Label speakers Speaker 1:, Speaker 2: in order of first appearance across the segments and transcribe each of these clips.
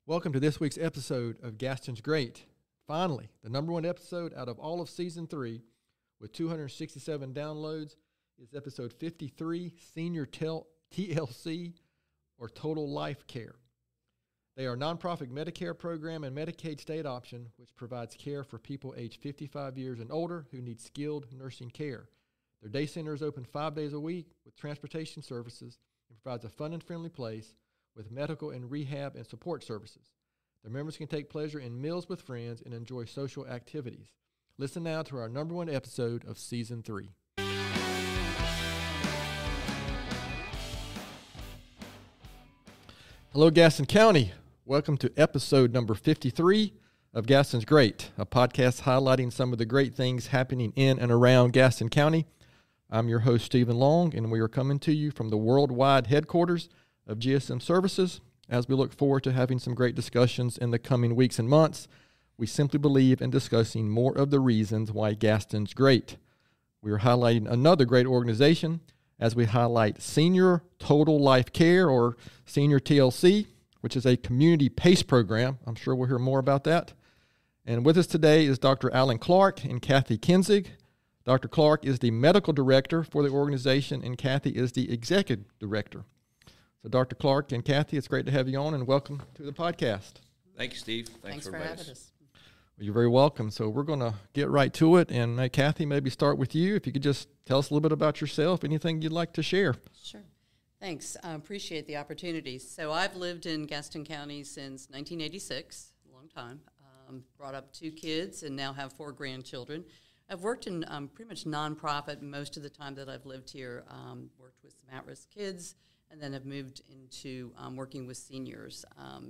Speaker 1: Welcome to this week's episode of Gaston's Great. Finally, the number one episode out of all of Season 3 with 267 downloads is episode 53, Senior TLC, or Total Life Care. They are a nonprofit Medicare program and Medicaid state option which provides care for people aged 55 years and older who need skilled nursing care. Their day center is open 5 days a week with transportation services and provides a fun and friendly place with medical and rehab and support services. Their members can take pleasure in meals with friends and enjoy social activities. Listen now to our number one episode of Season 3. Hello, Gaston County. Welcome to episode number 53 of Gaston's Great, a podcast highlighting some of the great things happening in and around Gaston County. I'm your host, Stephen Long, and we are coming to you from the worldwide headquarters of GSM Services. As we look forward to having some great discussions in the coming weeks and months, we simply believe in discussing more of the reasons why Gaston's great. We are highlighting another great organization as we highlight Senior Total Life Care, or Senior TLC, which is a community PACE program. I'm sure we'll hear more about that. And with us today is Dr. Alan Clark and Kathy Kinzig. Dr. Clark is the medical director for the organization, and Kathy is the executive director. So Dr. Clark and Kathy, it's great to have you on, and welcome to the podcast.
Speaker 2: Thank you, Steve.
Speaker 3: Thanks for having us.
Speaker 1: Well, you're very welcome. So we're going to get right to it, and Kathy, maybe start with you. If you could just tell us a little bit about yourself, anything you'd like to share.
Speaker 3: Sure. Thanks. I appreciate the opportunity. So I've lived in Gaston County since 1986, a long time. Brought up 2 kids and now have 4 grandchildren. I've worked in pretty much nonprofit most of the time that I've lived here, worked with some at-risk kids, and then have moved into working with seniors.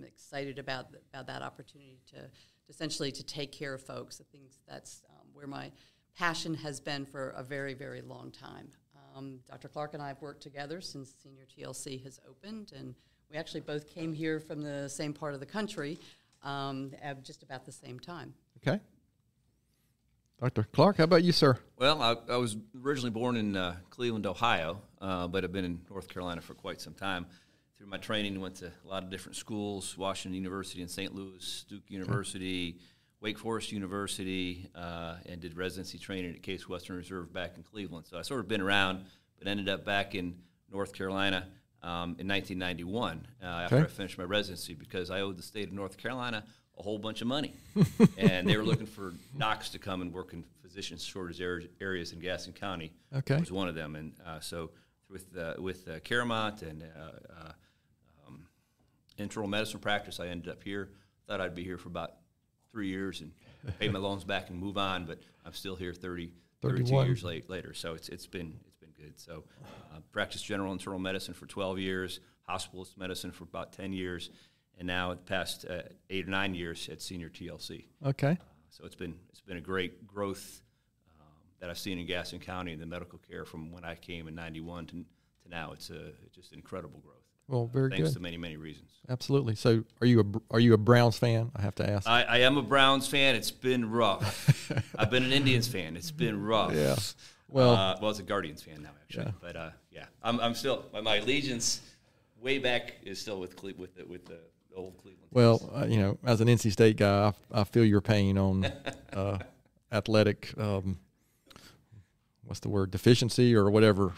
Speaker 3: Excited about that opportunity to essentially to take care of folks. I think that's where my passion has been for a very, very long time. Dr. Clark and I have worked together since Senior TLC has opened, and we actually both came here from the same part of the country at just about the same time.
Speaker 1: Okay. Dr. Clark, how about you, sir?
Speaker 2: Well, I was originally born in Cleveland, Ohio, but I've been in North Carolina for quite some time. Through my training, went to a lot of different schools, Washington University in St. Louis, Duke University, Wake Forest University, and did residency training at Case Western Reserve back in Cleveland. So I sort of been around, but ended up back in North Carolina in 1991 after I finished my residency, because I owed the state of North Carolina a whole bunch of money. And they were looking for docs to come and work in physician shortage areas in Gaston County.
Speaker 1: Okay.
Speaker 2: Was one of them. And so with Caramont and internal medicine practice, I ended up here. Thought I'd be here for about 3 years and pay my loans back and move on, but I'm still here 32 years later. So it's been good. So practiced general internal medicine for 12 years, hospitalist medicine for about 10 years, and now the past 8 or 9 years at Senior TLC. Okay. So it's been a great growth that I've seen in Gaston County in the medical care from when I came in '91 to now. It's just incredible growth.
Speaker 1: Well, very
Speaker 2: thanks
Speaker 1: good.
Speaker 2: to many reasons. Absolutely.
Speaker 1: So are you a Browns fan? I have to ask.
Speaker 2: I am a Browns fan. It's been rough. I've been an Indians fan. It's been rough.
Speaker 1: Yeah. Well,
Speaker 2: it's a Guardians fan now, actually. Yeah. But I'm still my allegiance way back is still with the old Cleveland.
Speaker 1: Well, as an NC State guy, I feel your pain on athletic. What's the word? Deficiency or whatever.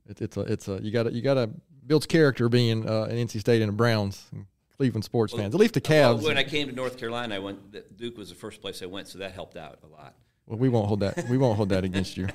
Speaker 1: It's you gotta builds character being an NC State and a Browns and Cleveland sports fans. At least the Cavs.
Speaker 2: Well, when I came to North Carolina, Duke was the first place I went, so that helped out a lot.
Speaker 1: Well, we won't hold that against you.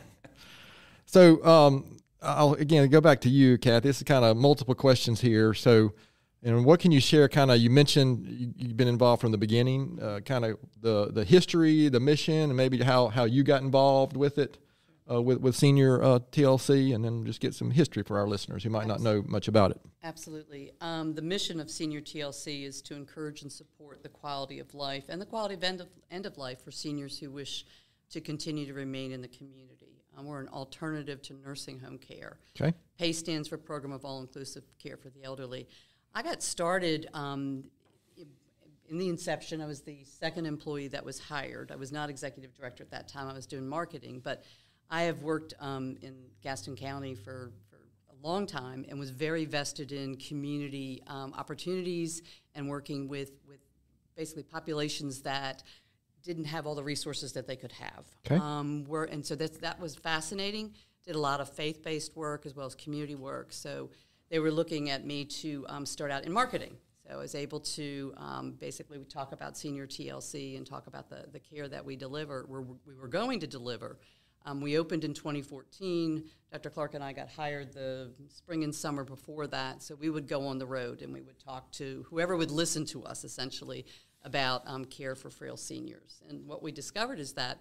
Speaker 1: So I'll again go back to you, Kathy. This is kind of multiple questions here. So, and what can you share? Kind of, you mentioned you've been involved from the beginning. Kind of the history, the mission, and maybe how you got involved with it. With Senior TLC, and then just get some history for our listeners who might not know much about it.
Speaker 3: Absolutely. The mission of Senior TLC is to encourage and support the quality of life and the quality of end of life for seniors who wish to continue to remain in the community. We're an alternative to nursing home care.
Speaker 1: Okay.
Speaker 3: PACE stands for Program of All-Inclusive Care for the Elderly. I got started in the inception. I was the second employee that was hired. I was not executive director at that time. I was doing marketing, but I have worked in Gaston County for a long time and was very vested in community opportunities and working with basically populations that didn't have all the resources that they could have.
Speaker 1: Okay.
Speaker 3: And so that was fascinating. Did a lot of faith-based work as well as community work. So they were looking at me to start out in marketing. So I was able to basically we talk about senior TLC and talk about the care that we deliver. We were going to deliver. We opened in 2014. Dr. Clark and I got hired the spring and summer before that. So we would go on the road and we would talk to whoever would listen to us, essentially, about care for frail seniors. And what we discovered is that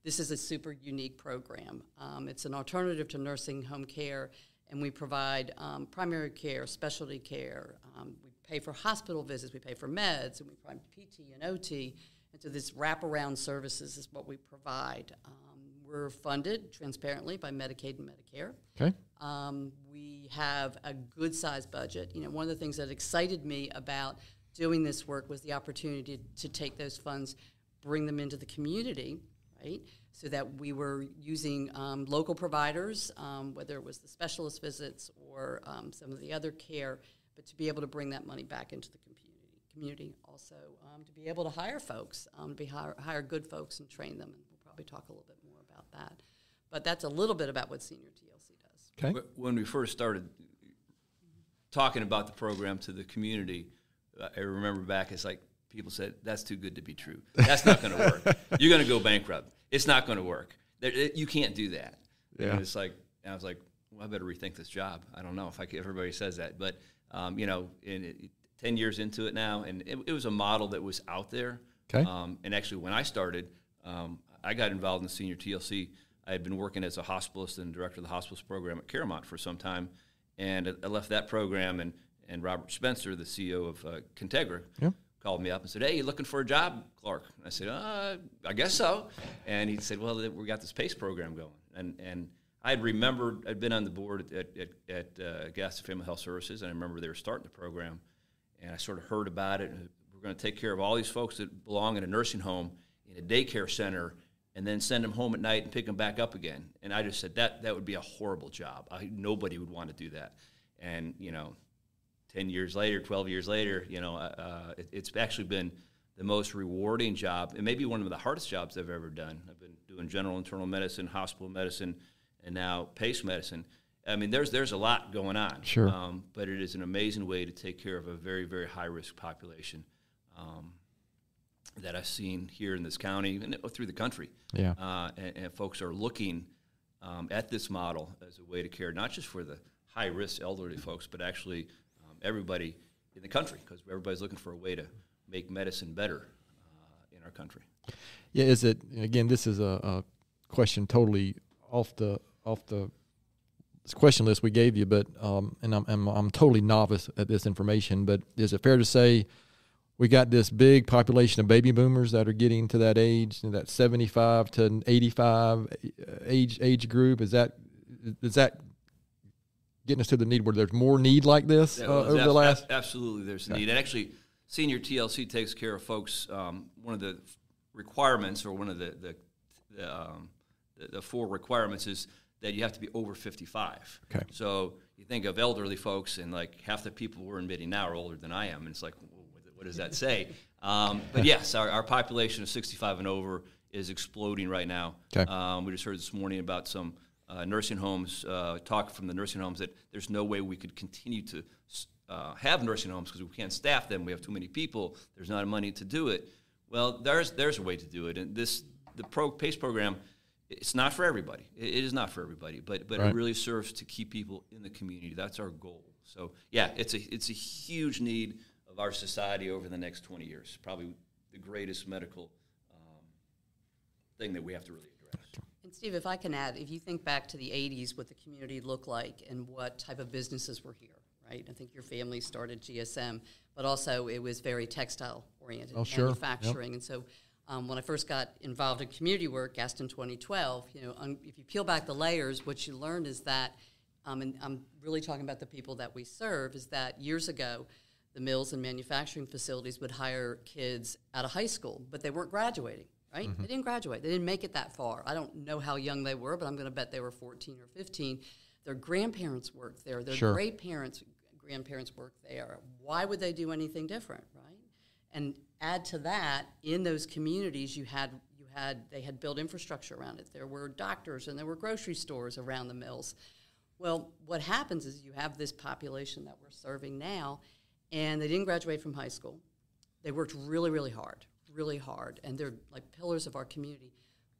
Speaker 3: this is a super unique program. It's an alternative to nursing home care, and we provide primary care, specialty care. We pay for hospital visits, we pay for meds, and we provide PT and OT. And so this wraparound services is what we provide. We're funded transparently by Medicaid and Medicare.
Speaker 1: Okay.
Speaker 3: We have a good-sized budget. You know, one of the things that excited me about doing this work was the opportunity to take those funds, bring them into the community, right? So that we were using local providers, whether it was the specialist visits or some of the other care, but to be able to bring that money back into the community. Also, to be able to hire folks, hire good folks and train them. And we'll probably talk a little bit more about that. But that's a little bit about what Senior TLC does.
Speaker 1: Okay.
Speaker 2: When we first started talking about the program to the community, I remember back, it's like people said, that's too good to be true. That's not going to work. You're going to go bankrupt. It's not going to work. You can't do that.
Speaker 1: Yeah.
Speaker 2: And it's like, and I was like, well, I better rethink this job. I don't know if everybody says that. But, 10 years into it now, and it was a model that was out there.
Speaker 1: Okay.
Speaker 2: And actually, when I started, I got involved in the Senior TLC. I had been working as a hospitalist and director of the hospice program at Caramount for some time, and I left that program, and Robert Spencer, the CEO of Contegra, called me up and said, "Hey, you looking for a job, Clark?" And I said, "I guess so." And he said, "Well, we got this PACE program going." And I had remembered, I'd been on the board at Gaston Family Health Services, and I remember they were starting the program, and I sort of heard about it. And we're going to take care of all these folks that belong in a nursing home, in a daycare center, and then send them home at night and pick them back up again. And I just said, that would be a horrible job. Nobody would want to do that. And, 10 years later, 12 years later, it's actually been the most rewarding job, and maybe one of the hardest jobs I've ever done. I've been doing general internal medicine, hospital medicine, and now PACE medicine. I mean, there's a lot going on.
Speaker 1: Sure.
Speaker 2: But it is an amazing way to take care of a very, very high-risk population that I've seen here in this county and through the country.
Speaker 1: Yeah.
Speaker 2: And folks are looking at this model as a way to care, not just for the high-risk elderly folks, but actually everybody in the country, because everybody's looking for a way to make medicine better in our country.
Speaker 1: Yeah, is it, again, this is a question totally off the question list we gave you, but and I'm totally novice at this information, but is it fair to say we got this big population of baby boomers that are getting to that age, that 75 to 85 age group? Is that getting us to the need where there's more need like this over the last?
Speaker 2: Absolutely, there's a need. And actually, Senior TLC takes care of folks. One of the requirements, or one of the 4 requirements, is that you have to be over 55.
Speaker 1: Okay.
Speaker 2: So you think of elderly folks, and like half the people we're admitting now are older than I am, and it's like, what does that say? But yes, our population of 65 and over is exploding right now.
Speaker 1: Okay.
Speaker 2: We just heard this morning about some nursing homes, talk from the nursing homes that there's no way we could continue to have nursing homes because we can't staff them. We have too many people. There's not money to do it. Well, there's a way to do it, and the PACE program, it's not for everybody. It is not for everybody, but
Speaker 1: Right.
Speaker 2: It really serves to keep people in the community. That's our goal. So yeah, it's a huge need of our society over the next 20 years. Probably the greatest medical thing that we have to really address.
Speaker 3: And Steve, if I can add, if you think back to the 80s, what the community looked like and what type of businesses were here, right? I think your family started GSM, but also it was very textile-oriented, manufacturing. Yep. And so when I first got involved in community work, Gaston 2012, if you peel back the layers, what you learned is that, and I'm really talking about the people that we serve, is that years ago, the mills and manufacturing facilities would hire kids out of high school, but they weren't graduating, right? Mm-hmm. They didn't graduate. They didn't make it that far. I don't know how young they were, but I'm going to bet they were 14 or 15. Their grandparents worked there. Their
Speaker 1: Sure.
Speaker 3: grandparents worked there. Why would they do anything different, right? And add to that, in those communities, they had built infrastructure around it. There were doctors and there were grocery stores around the mills. Well, what happens is you have this population that we're serving now, and they didn't graduate from high school. They worked really, really hard, and they're like pillars of our community.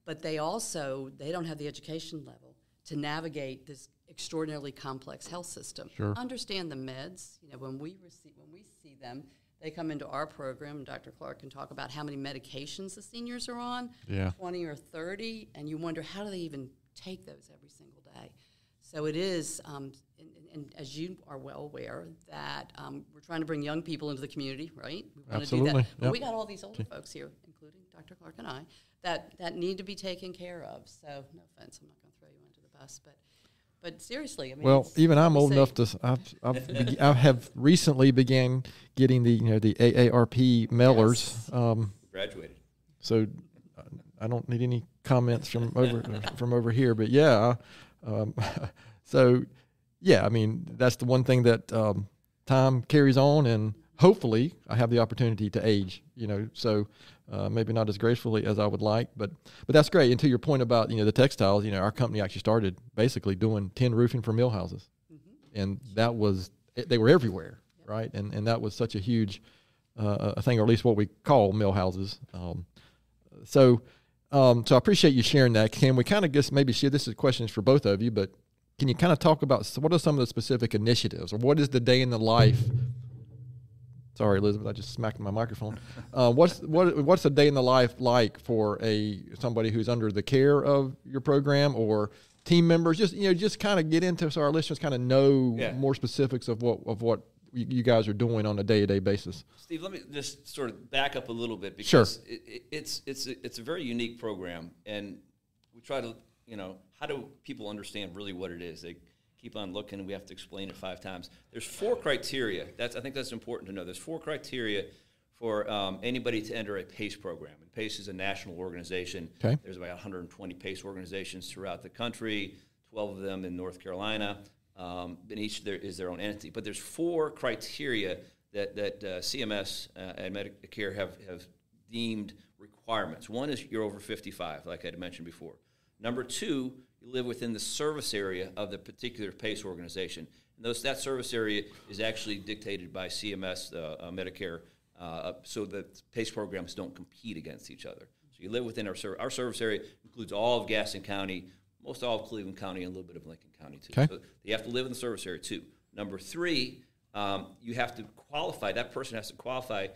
Speaker 3: But they don't have the education level to navigate this extraordinarily complex health system.
Speaker 1: Sure.
Speaker 3: Understand the meds. When we see them, they come into our program, and Dr. Clark can talk about how many medications the seniors are on, 20 or 30, and you wonder, how do they even take those every single day? So it is, and as you are well aware, that we're trying to bring young people into the community, right? We want to do that. But we got all these older folks here, including Dr. Clark and I, that need to be taken care of. So no offense, I'm not going to throw you under the bus, but seriously, I mean. Well,
Speaker 1: even I'm old enough to. I have recently began getting the AARP mailers.
Speaker 2: Yes. Graduated.
Speaker 1: So I don't need any comments from over here, but yeah. So yeah, I mean that's the one thing that time carries on, and hopefully I have the opportunity to age. So maybe not as gracefully as I would like, but that's great. And to your point about the textiles, our company actually started basically doing tin roofing for mill houses, and that was they were everywhere, right? And that was such a huge a thing, or at least what we call mill houses. So I appreciate you sharing that. Can we kind of just maybe share, this is questions for both of you, but can you kind of talk about what are some of the specific initiatives, or what is the day in the life? Sorry, Elizabeth, I just smacked my microphone. What's a day in the life like for somebody who's under the care of your program, or team members? Just kind of get into, so our listeners kind of know more specifics of what you guys are doing on a day-to-day basis.
Speaker 2: Steve, let me just sort of back up a little bit, because it's a very unique program, and we try to, how do people understand really what it is? They keep on looking, and we have to explain it 5 times. There's 4 criteria. I think that's important to know. There's 4 criteria for anybody to enter a PACE program. And PACE is a national organization.
Speaker 1: Okay.
Speaker 2: There's about 120 PACE organizations throughout the country, 12 of them in North Carolina. And each there is their own entity. But there's 4 criteria that CMS and Medicare have deemed requirements. One is you're over 55, like I had mentioned before. Number 2, you live within the service area of the particular PACE organization. And that service area is actually dictated by CMS, Medicare, so that PACE programs don't compete against each other. So you live within our service area, includes all of Gaston County, most all of Cleveland County, and a little bit of Lincoln County, too.
Speaker 1: Okay.
Speaker 2: So you have to live in the service area, too. Number 3, you have to qualify, that person has to qualify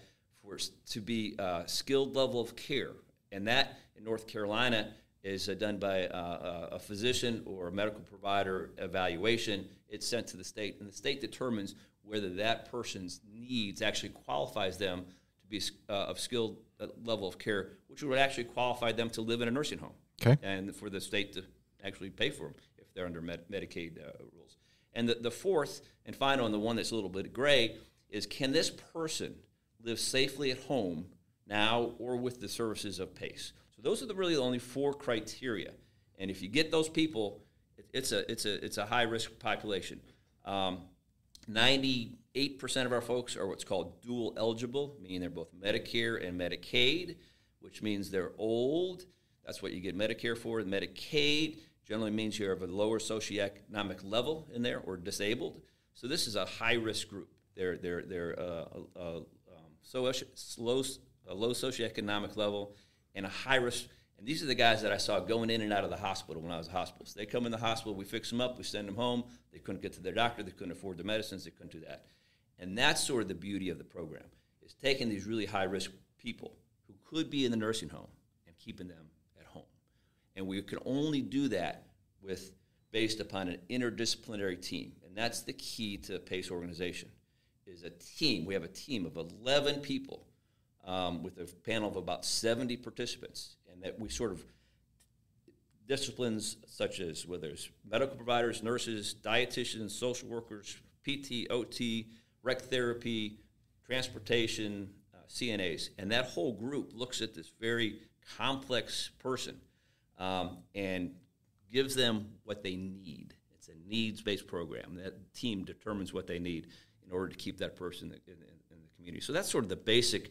Speaker 2: to be skilled level of care. And that, in North Carolina, is done by a physician or a medical provider evaluation. It's sent to the state, and the state determines whether that person's needs actually qualifies them to be of skilled level of care, which would actually qualify them to live in a nursing home.
Speaker 1: Okay.
Speaker 2: And for the state to actually pay for them if they're under Medicaid rules. And the 4th and final, and the one that's a little bit gray, is can this person live safely at home now or with the services of PACE? So those are really the only 4 criteria. And if you get those people, it's a high-risk population. 98% of our folks are what's called dual eligible, meaning they're both Medicare and Medicaid, which means they're old. That's what you get Medicare for. Medicaid generally means you're of a lower socioeconomic level in there, or disabled. So this is a high-risk group. They're a low socioeconomic level and a high risk. And these are the guys that I saw going in and out of the hospital when I was in hospital. So they come in the hospital, we fix them up, we send them home. They couldn't get to their doctor, they couldn't afford the medicines, they couldn't do that. And that's sort of the beauty of the program, is taking these really high-risk people who could be in the nursing home and keeping them at home. And we can only do that based upon an interdisciplinary team. And that's the key to PACE organization, is a team. We have a team of 11 people with a panel of about 70 participants, and that we sort of disciplines such as whether it's medical providers, nurses, dietitians, social workers, PT, OT, rec therapy, transportation, CNAs, and that whole group looks at this very complex person and gives them what they need. It's a needs-based program. That team determines what they need in order to keep that person in the community. So that's sort of the basic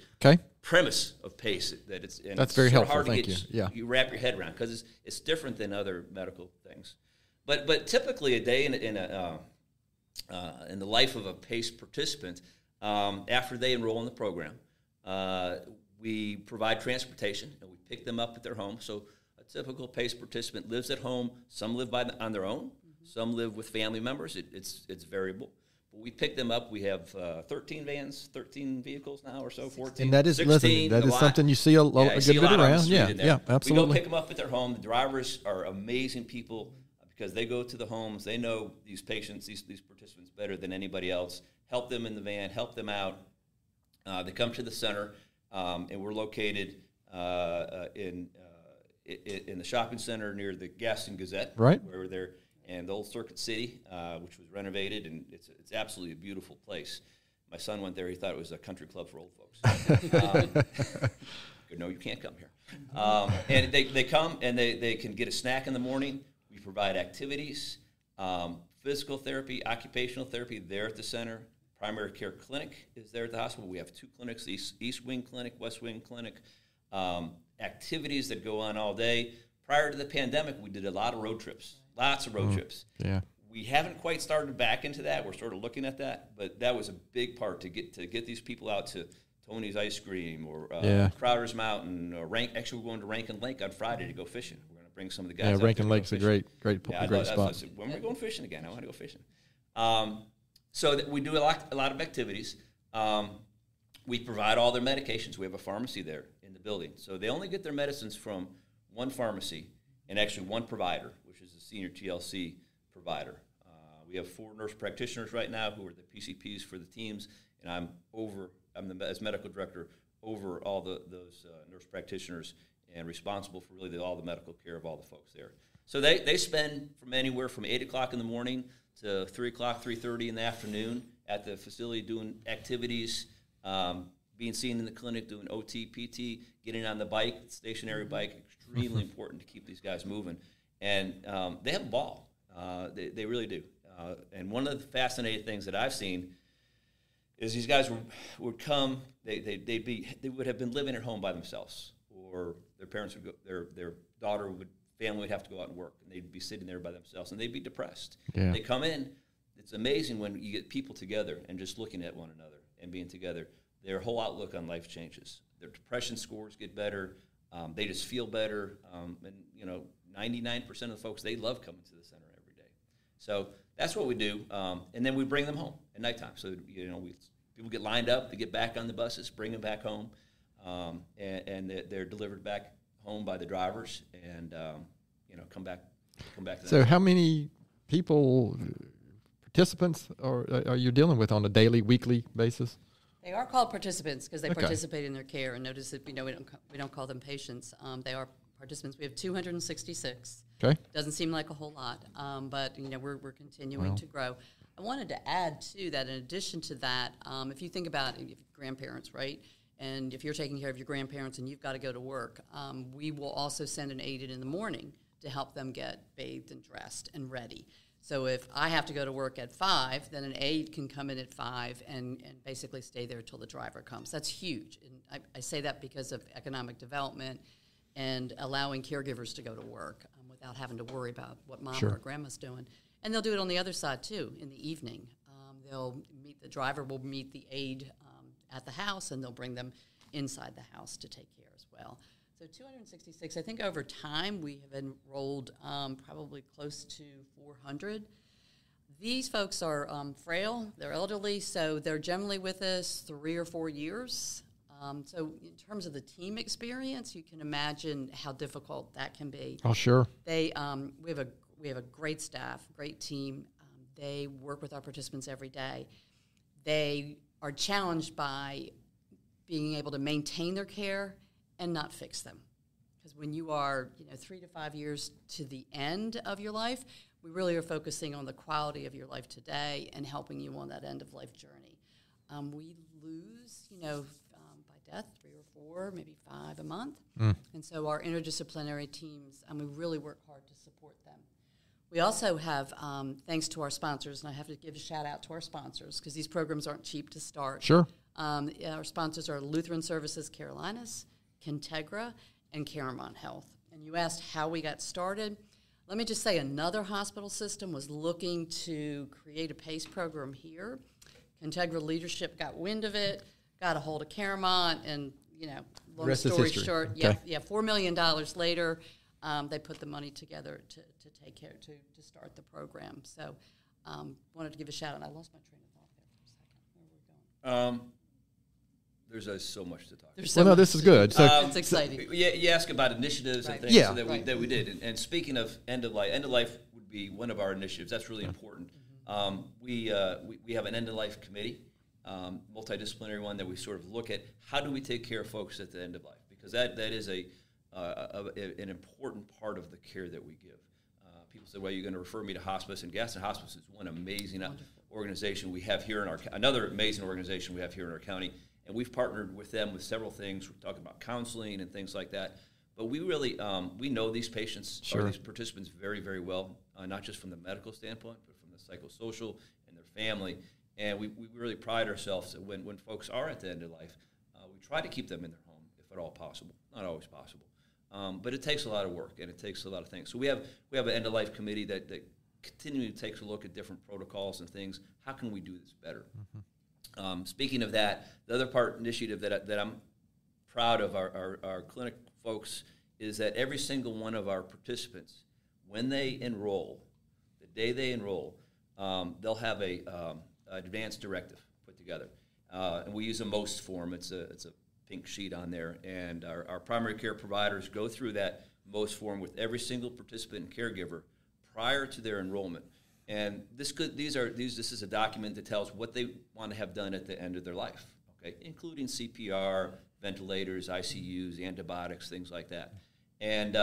Speaker 2: premise of PACE.
Speaker 1: That's very helpful.
Speaker 2: Hard
Speaker 1: Thank
Speaker 2: to
Speaker 1: you.
Speaker 2: get
Speaker 1: Yeah.
Speaker 2: you wrap your head around because it's different than other medical things. But typically a day in the life of a PACE participant, after they enroll in the program, we provide transportation and we pick them up at their home. So a typical PACE participant lives at home. Some live on their own. Some live with family members. It's variable. But we pick them up. We have 13 vans, 13 vehicles now or so, 14,
Speaker 1: and that is
Speaker 2: 16.
Speaker 1: That is something you see a good bit around. Yeah, absolutely.
Speaker 2: We go pick them up at their home. The drivers are amazing people because they go to the homes. They know these patients, these participants better than anybody else. Help them in the van, help them out. They come to the center, and we're located in the shopping center near the Gaston Gazette,
Speaker 1: right?
Speaker 2: Where they're and the old Circuit City, which was renovated, and it's absolutely a beautiful place. My son went there; he thought it was a country club for old folks. No, you can't come here. And they come and they can get a snack in the morning. We provide activities, physical therapy, occupational therapy there at the center. Primary care clinic is there at the hospital. We have 2 clinics: East Wing Clinic, West Wing Clinic. Activities that go on all day. Prior to the pandemic, we did a lot of road trips. Lots of road trips. Yeah, we haven't quite started back into that. We're sort of looking at that, but that was a big part to get these people out to Tony's Ice Cream or Crowder's Mountain or Actually, we're going to Rankin Lake on Friday to go fishing. We're going to bring some of the guys.
Speaker 1: Yeah, Rankin Lake's a great spot.
Speaker 2: When we're going fishing again, I want to go fishing. So we do a lot of activities. We provide all their medications. We have a pharmacy there in the building, so they only get their medicines from one pharmacy and actually one provider, which is the senior TLC provider. We have 4 nurse practitioners right now who are the PCPs for the teams, and as medical director over all those nurse practitioners and responsible for really all the medical care of all the folks there. So they spend from anywhere from 8 o'clock in the morning to 3 o'clock, 3:30 in the afternoon at the facility doing activities, being seen in the clinic, doing OT, PT, getting on the bike, stationary bike, extremely important to keep these guys moving. And they have a ball. They really do. And one of the fascinating things that I've seen is these guys would come, they would have been living at home by themselves, or their parents would go, their family would have to go out and work, and they'd be sitting there by themselves, and they'd be depressed. Yeah. They come in. It's amazing when you get people together and just looking at one another and being together. Their whole outlook on life changes. Their depression scores get better. They just feel better. And 99% of the folks, they love coming to the center every day. So that's what we do. And then we bring them home at nighttime. So people get lined up to get back on the buses, bring them back home, and they're delivered back home by the drivers, and come back.
Speaker 1: So how many people, participants, are you dealing with on a daily, weekly basis?
Speaker 3: They are called participants because they participate in their care. And notice that we don't call them patients. They are participants. We have 266. Okay. Doesn't seem like a whole lot, but we're continuing to grow. I wanted to add too that in addition to that, if you think about grandparents, right, and if you're taking care of your grandparents and you've got to go to work, we will also send an aide in the morning to help them get bathed and dressed and ready. So if I have to go to work at 5, then an aide can come in at 5 and basically stay there till the driver comes. That's huge. And I say that because of economic development and allowing caregivers to go to work without having to worry about what mom or grandma's doing. And they'll do it on the other side, too, in the evening. The driver will meet the aide at the house, and they'll bring them inside the house to take care as well. So 266, I think over time we have enrolled probably close to 400. These folks are frail, they're elderly, so they're generally with us 3 or 4 years. So in terms of the team experience, you can imagine how difficult that can be.
Speaker 1: Oh, sure.
Speaker 3: We have a great staff, great team. They work with our participants every day. They are challenged by being able to maintain their care and not fix them. Because when you are 3 to 5 years to the end of your life, we really are focusing on the quality of your life today and helping you on that end-of-life journey. We lose, by death, 3 or 4, maybe 5 a month. And so our interdisciplinary teams, we really work hard to support them. We also have, thanks to our sponsors, and I have to give a shout-out to our sponsors because these programs aren't cheap to start.
Speaker 1: Sure.
Speaker 3: Our sponsors are Lutheran Services Carolinas, Contegra, and Caramont Health. And you asked how we got started. Let me just say another hospital system was looking to create a PACE program here. Contegra leadership got wind of it, got a hold of Caramont, and, long story short,
Speaker 1: okay.
Speaker 3: $4 million later, they put the money together to take care, to start the program. So wanted to give a shout out. I lost my train of thought there for a second. Where were we going?
Speaker 2: There's so much to talk about.
Speaker 1: Well, no, this is good. So
Speaker 3: it's exciting.
Speaker 2: You ask about initiatives and things that we did. And speaking of end of life would be one of our initiatives. That's really important. We have an end of life committee, multidisciplinary one, that we sort of look at how do we take care of folks at the end of life, because that is an important part of the care that we give. People say, well, you're going to refer me to hospice, and Gaston Hospice is one amazing organization we have here in another amazing organization we have here in our county. And we've partnered with them with several things. We're talking about counseling and things like that. But we really, we know these patients or these participants very, very well, not just from the medical standpoint, but from the psychosocial and their family. And we really pride ourselves that when folks are at the end of life, we try to keep them in their home, if at all possible. Not always possible. But it takes a lot of work, and it takes a lot of things. So we have an end-of-life committee that continually takes a look at different protocols and things. How can we do this better? Mm-hmm. Speaking of that, the other part initiative that I'm proud of our clinic folks is that every single one of our participants, when they enroll, the day they enroll, they'll have a advanced directive put together, and we use a MOST form. It's a pink sheet on there, and our primary care providers go through that MOST form with every single participant and caregiver prior to their enrollment. And this is a document that tells what they want to have done at the end of their life, okay, including CPR, ventilators, ICUs, antibiotics, things like that. And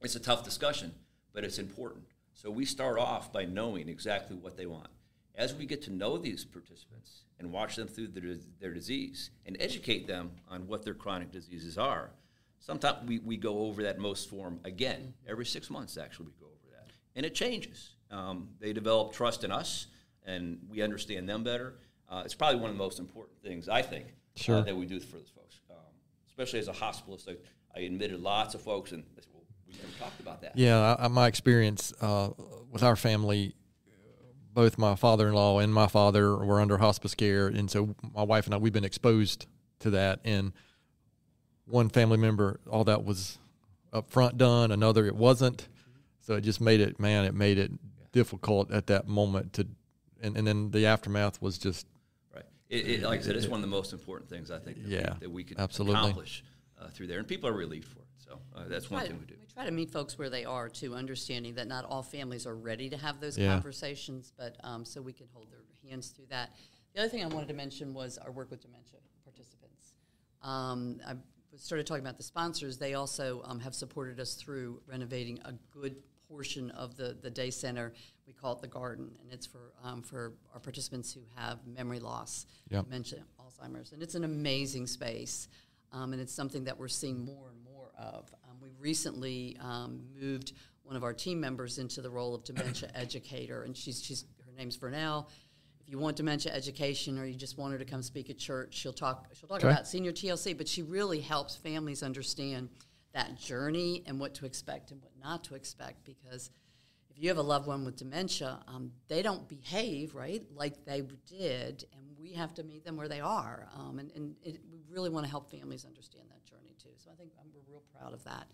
Speaker 2: it's a tough discussion, but it's important. So we start off by knowing exactly what they want. As we get to know these participants and watch them through their disease and educate them on what their chronic diseases are, sometimes we go over that MOST form again. Every 6 months, actually, we go over that. And it changes. They develop trust in us, and we understand them better. It's probably one of the most important things, I think, that we do for those folks. Especially as a hospitalist, I admitted lots of folks, and they said, well, we never talked about that.
Speaker 1: Yeah, my experience with our family, both my father-in-law and my father were under hospice care, and so my wife and I, we've been exposed to that. And one family member, all that was up front done, another it wasn't. So it just made it difficult at that moment and then the aftermath was just
Speaker 2: right. Like I said, it's one of the most important things I think that we could accomplish through there, and people are relieved for it. So that's one thing we do.
Speaker 3: We try to meet folks where they are too, understanding that not all families are ready to have those conversations, but so we can hold their hands through that. The other thing I wanted to mention was our work with dementia participants. I started talking about the sponsors. They also have supported us through renovating a good portion of the day center. We call it the Garden, and it's for our participants who have memory loss, dementia, Alzheimer's, and it's an amazing space, and it's something that we're seeing more and more of. We recently moved one of our team members into the role of dementia educator, and her name's Vernell. If you want dementia education, or you just want her to come speak at church, she'll talk about senior TLC, but she really helps families understand that journey and what to expect and what not to expect, because if you have a loved one with dementia, they don't behave, right, like they did, and we have to meet them where they are. We really want to help families understand that journey, too. So I think we're real proud of that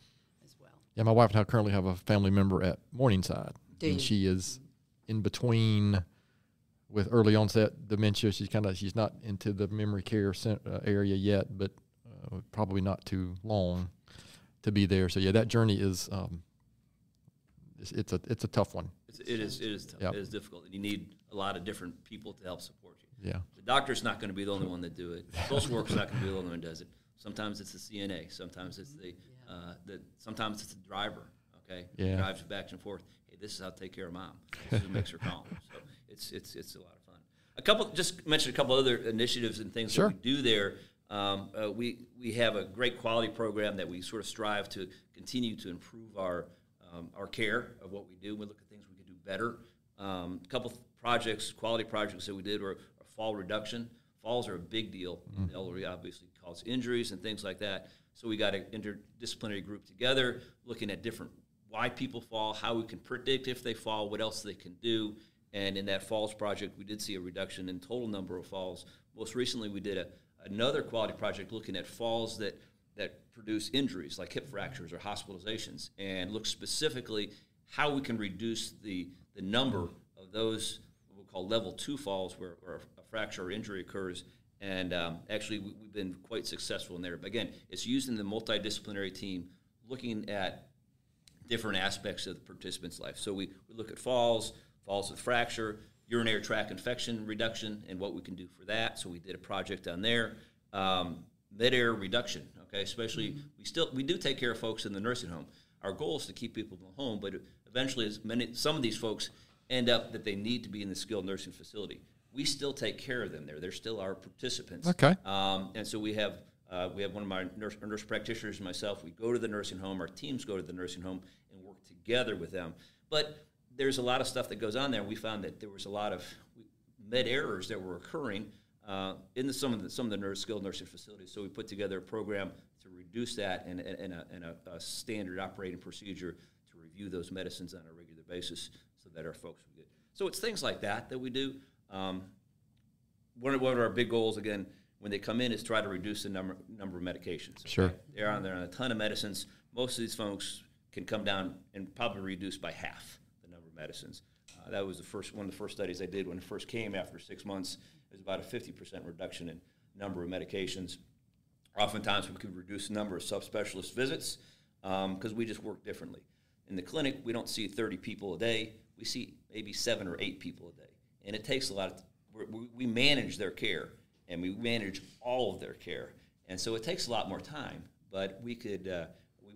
Speaker 3: as well.
Speaker 1: Yeah, my wife and I currently have a family member at Morningside, and she is in between with early onset dementia. She's not into the memory care area yet, but probably not too long to be there. So yeah, that journey is it's a tough one.
Speaker 2: It is tough. Yep. It is difficult, and you need a lot of different people to help support you.
Speaker 1: Yeah,
Speaker 2: the doctor's not going to be the only one that do it. Social worker's not going to be the only one that does it. Sometimes it's the CNA. Sometimes it's sometimes it's the driver. Okay,
Speaker 1: yeah,
Speaker 2: drives you back and forth. Hey, this is how to take care of mom. This is what makes her calm. So it's a lot of fun. Just mention a couple other initiatives and things that we do there. We have a great quality program that we sort of strive to continue to improve our care of what we do. We look at things we can do better. A couple quality projects that we did were fall falls are a big deal. Mm-hmm. The elderly obviously cause injuries and things like that. So we got an interdisciplinary group together looking at different why people fall, how we can predict if they fall, what else they can do. And in that falls project, we did see a reduction in total number of falls. Most recently, we did another quality project looking at falls that produce injuries like hip fractures or hospitalizations, and look specifically how we can reduce the number of those what we call level 2 falls where a fracture or injury occurs. And actually, we've been quite successful in there. But again, it's using the multidisciplinary team looking at different aspects of the participant's life. So we look at falls with fracture, urinary tract infection reduction, and what we can do for that. So we did a project on there. Mid-air reduction, okay, especially we do take care of folks in the nursing home. Our goal is to keep people home, but eventually some of these folks end up that they need to be in the skilled nursing facility. We still take care of them there. They're still our participants.
Speaker 1: Okay.
Speaker 2: And so we have one of my nurse practitioners and myself. We go to the nursing home. Our teams go to the nursing home and work together with them. But there's a lot of stuff that goes on there. We found that there was a lot of med errors that were occurring in some of the skilled nursing facilities. So we put together a program to reduce that and a standard operating procedure to review those medicines on a regular basis so that our folks would get. So it's things like that we do. One of our big goals, again, when they come in, is try to reduce the number of medications. Okay?
Speaker 1: Sure.
Speaker 2: They're on a ton of medicines. Most of these folks can come down and probably reduce by half the number of medicines. That was one of the first studies I did when it first came after 6 months. It was about a 50% reduction in number of medications. Oftentimes we could reduce the number of subspecialist visits because we just work differently. In the clinic, we don't see 30 people a day. We see maybe 7 or 8 people a day. And it takes a lot we manage their care, and we manage all of their care. And so it takes a lot more time. But we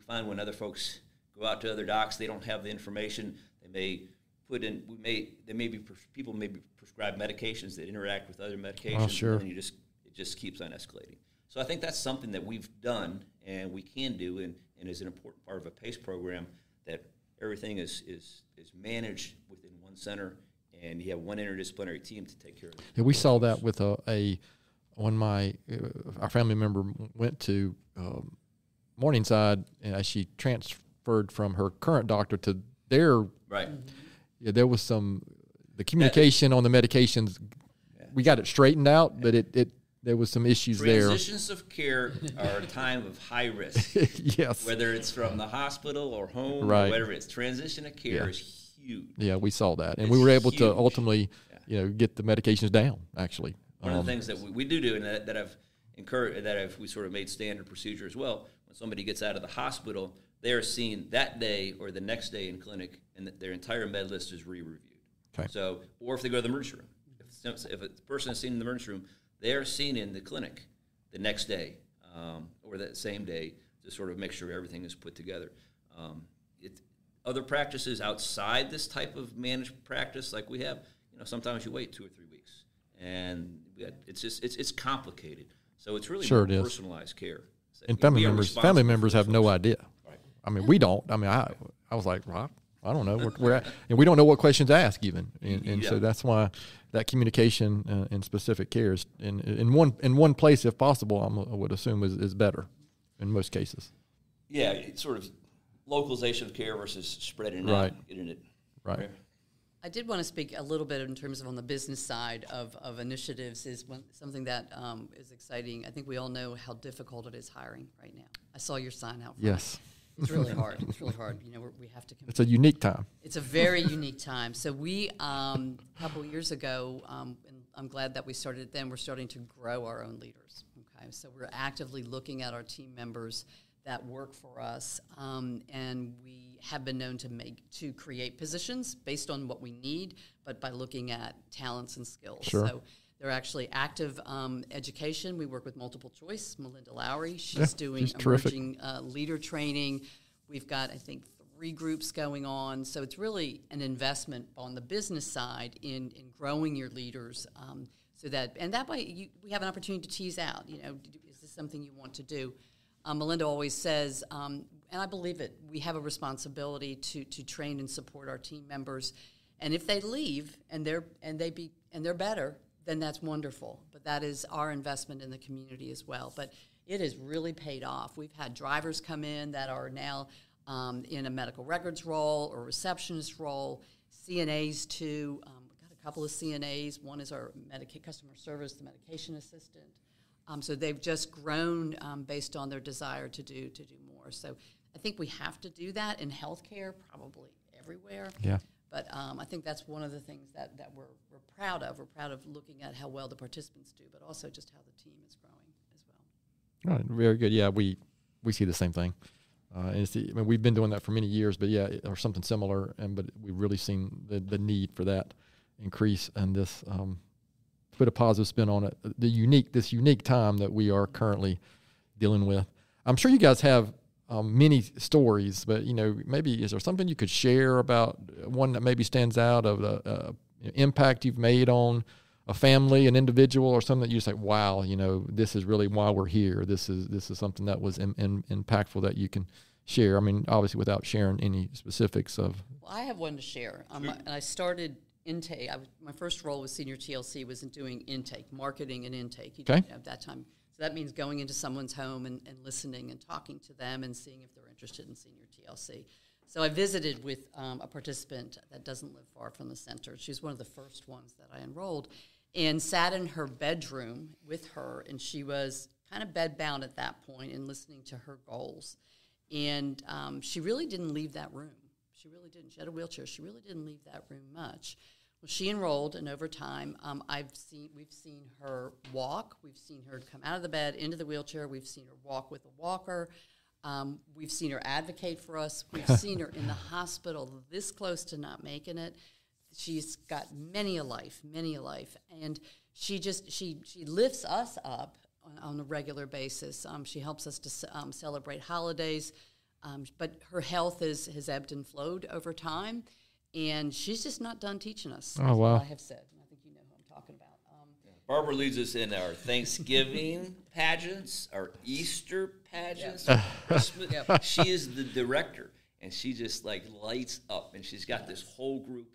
Speaker 2: find when other folks go out to other docs, they don't have the information. People may be prescribed medications that interact with other medications.
Speaker 1: Oh, sure.
Speaker 2: And it just keeps on escalating. So I think that's something that we've done and we can do and is an important part of a PACE program, that everything is managed within one center and you have one interdisciplinary team to take care of it.
Speaker 1: Yeah, we saw that with when our family member went to Morningside, and she transferred from her current doctor to their
Speaker 2: right.
Speaker 1: Yeah, there was the communication on the medications. Yeah. We got it straightened out, but there was some issues there.
Speaker 2: Transitions of care are a time of high risk.
Speaker 1: Yes.
Speaker 2: Whether it's from the hospital or home
Speaker 1: right.
Speaker 2: or whatever it is, transition of care is huge.
Speaker 1: Yeah, we saw that, and we were able to ultimately, get the medications down. Actually,
Speaker 2: one of the things that we do, and that I've encouraged, we sort of made standard procedure as well. When somebody gets out of the hospital, they are seen that day or the next day in clinic, and their entire med list is re-reviewed.
Speaker 1: Okay.
Speaker 2: So, or if they go to the emergency room, if a person is seen in the emergency room, they are seen in the clinic the next day or that same day to sort of make sure everything is put together. Other practices outside this type of managed practice, like we have, sometimes you wait 2 or 3 weeks, and it's complicated. So it's really more personalized care. So
Speaker 1: and family members have no idea. Right. I mean, we don't. I mean, I was like, well, I don't know where we're at, and we don't know what questions to ask even, and so that's why that communication in specific care is in one place, if possible, I would assume is better in most cases.
Speaker 2: Yeah, it's sort of localization of care versus spreading it
Speaker 1: right.
Speaker 2: out, getting it
Speaker 1: right.
Speaker 3: I did want to speak a little bit in terms of on the business side of initiatives something that is exciting. I think we all know how difficult it is hiring right now. I saw your sign out front.
Speaker 1: Yes.
Speaker 3: It's really hard. It's really hard. We have to compete.
Speaker 1: It's a unique time.
Speaker 3: It's a very unique time. So we, a couple of years ago, and I'm glad that we started it then, we're starting to grow our own leaders. Okay, so we're actively looking at our team members that work for us, and we have been known to create positions based on what we need, but by looking at talents and skills.
Speaker 1: Sure.
Speaker 3: So they're actually active education. We work with multiple choice. Melinda Lowry, she's doing emerging leader training. We've got, I think, 3 groups going on. So it's really an investment on the business side in growing your leaders, so that way we have an opportunity to tease out. Is this something you want to do? Melinda always says, and I believe it, we have a responsibility to train and support our team members. And if they leave and they're better, then that's wonderful. But that is our investment in the community as well. But it has really paid off. We've had drivers come in that are now in a medical records role or receptionist role, CNAs too. We've got a couple of CNAs. One is our customer service, the medication assistant. So they've just grown based on their desire to do more. So I think we have to do that in healthcare, probably everywhere.
Speaker 1: Yeah.
Speaker 3: But I think that's one of the things that we're proud of. We're proud of looking at how well the participants do, but also just how the team is growing as well.
Speaker 1: Right, very good. Yeah, we see the same thing. And we've been doing that for many years, but yeah, or something similar. But we've really seen the need for that increase, and this put a positive spin on it. This unique time that we are currently dealing with. I'm sure you guys have many stories, but maybe is there something you could share about one that maybe stands out of the impact you've made on a family, an individual, or something that you say, wow, this is really why we're here. This is something that was impactful that you can share. I mean, obviously without sharing any specifics of.
Speaker 3: Well, I have one to share. And I started intake. My first role with Senior TLC was in doing intake, marketing and intake. You didn't have that time. So that means going into someone's home and listening and talking to them and seeing if they're interested in Senior TLC. So I visited with a participant that doesn't live far from the center. She's one of the first ones that I enrolled, and sat in her bedroom with her, and she was kind of bedbound at that point and listening to her goals. And she really didn't leave that room. She really didn't. She had a wheelchair. She really didn't leave that room much. Well, she enrolled, and over time, we've seen her walk. We've seen her come out of the bed into the wheelchair. We've seen her walk with a walker. We've seen her advocate for us. We've seen her in the hospital this close to not making it. She's got many a life, and she lifts us up on a regular basis. She helps us to celebrate holidays, but her health has ebbed and flowed over time. And she's just not done teaching us.
Speaker 1: Oh, wow.
Speaker 3: What I have said. And I think you know who I'm talking about.
Speaker 2: Barbara leads us in our Thanksgiving pageants, our Easter pageants, Christmas. Yep. She is the director, and she just lights up. And she's got this whole group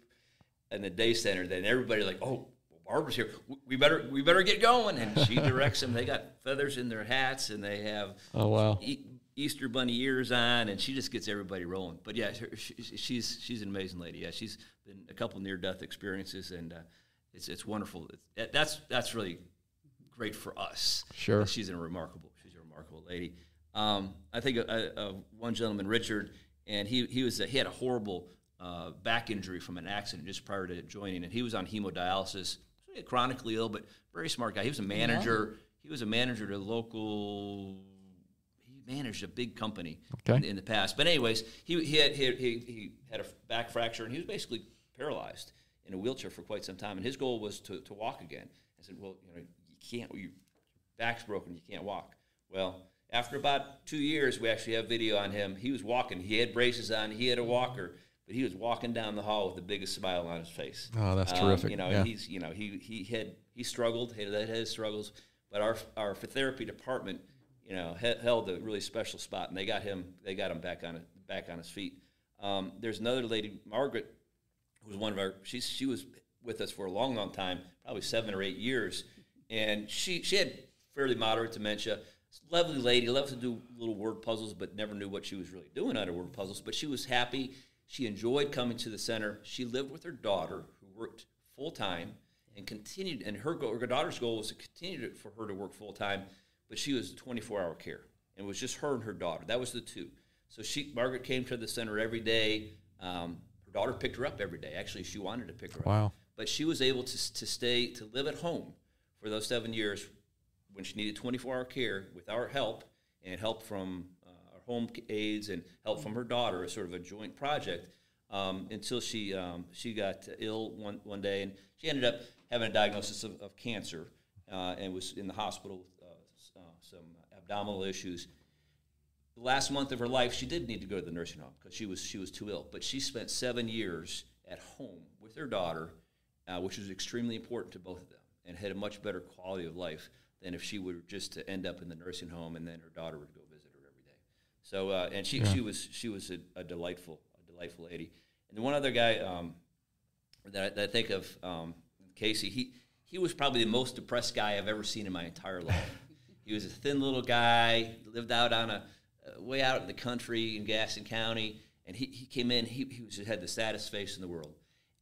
Speaker 2: in the day center. Then everybody oh, Barbara's here. We better get going. And she directs them. They got feathers in their hats, and they have Easter bunny ears on, and she just gets everybody rolling. But yeah, she's an amazing lady. Yeah, she's been a couple near-death experiences, and it's wonderful. That's really great for us.
Speaker 1: Sure,
Speaker 2: she's a remarkable lady. I think one gentleman, Richard, and he had a horrible back injury from an accident just prior to joining, and he was on hemodialysis. Chronically ill, but very smart guy. He was a manager. He was a manager to local. Managed a big company in the past, but anyways, he had a back fracture, and he was basically paralyzed in a wheelchair for quite some time. And his goal was to walk again. I said, "Well, you can't. Your back's broken. You can't walk." Well, after about 2 years, we actually have video on him. He was walking. He had braces on. He had a walker, but he was walking down the hall with the biggest smile on his face.
Speaker 1: Oh, that's terrific.
Speaker 2: He struggled. He had his struggles, but our therapy department. Held a really special spot, and they got him back on his feet. There's another lady, Margaret, who was one of our. She was with us for a long, long time, probably 7 or 8 years, and she had fairly moderate dementia. Lovely lady, loved to do little word puzzles, but never knew what she was really doing out of word puzzles. But she was happy. She enjoyed coming to the center. She lived with her daughter, who worked full time, and continued. And her daughter's goal was to continue for her to work full time. But she was 24-hour care, and it was just her and her daughter. That was the two. So Margaret came to the center every day. Her daughter picked her up every day. Actually, she wanted to pick her up. But she was able to live at home for those 7 years when she needed 24-hour care with our help and help from our home aides and help from her daughter, as sort of a joint project, until she got ill one day, and she ended up having a diagnosis of cancer and was in the hospital with some abdominal issues. The last month of her life, she did need to go to the nursing home because she was too ill. But she spent 7 years at home with her daughter, which was extremely important to both of them, and had a much better quality of life than if she were just to end up in the nursing home and then her daughter would go visit her every day. So, and she was a delightful lady. And the one other guy that I think of, Casey, he was probably the most depressed guy I've ever seen in my entire life. He was a thin little guy, lived out on a way out in the country in Gaston County, and he came in. He had the saddest face in the world.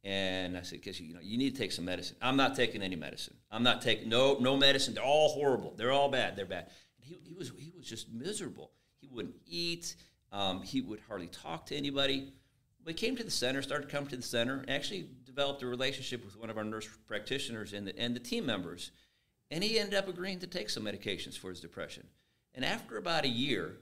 Speaker 2: And I said, "Because you need to take some medicine." I'm not taking any medicine. I'm not taking no medicine. They're all horrible. They're all bad. They're bad. And he was just miserable. He wouldn't eat. He would hardly talk to anybody. We came to the center, started coming to the center, and actually developed a relationship with one of our nurse practitioners and the team members. And he ended up agreeing to take some medications for his depression. And after about a year,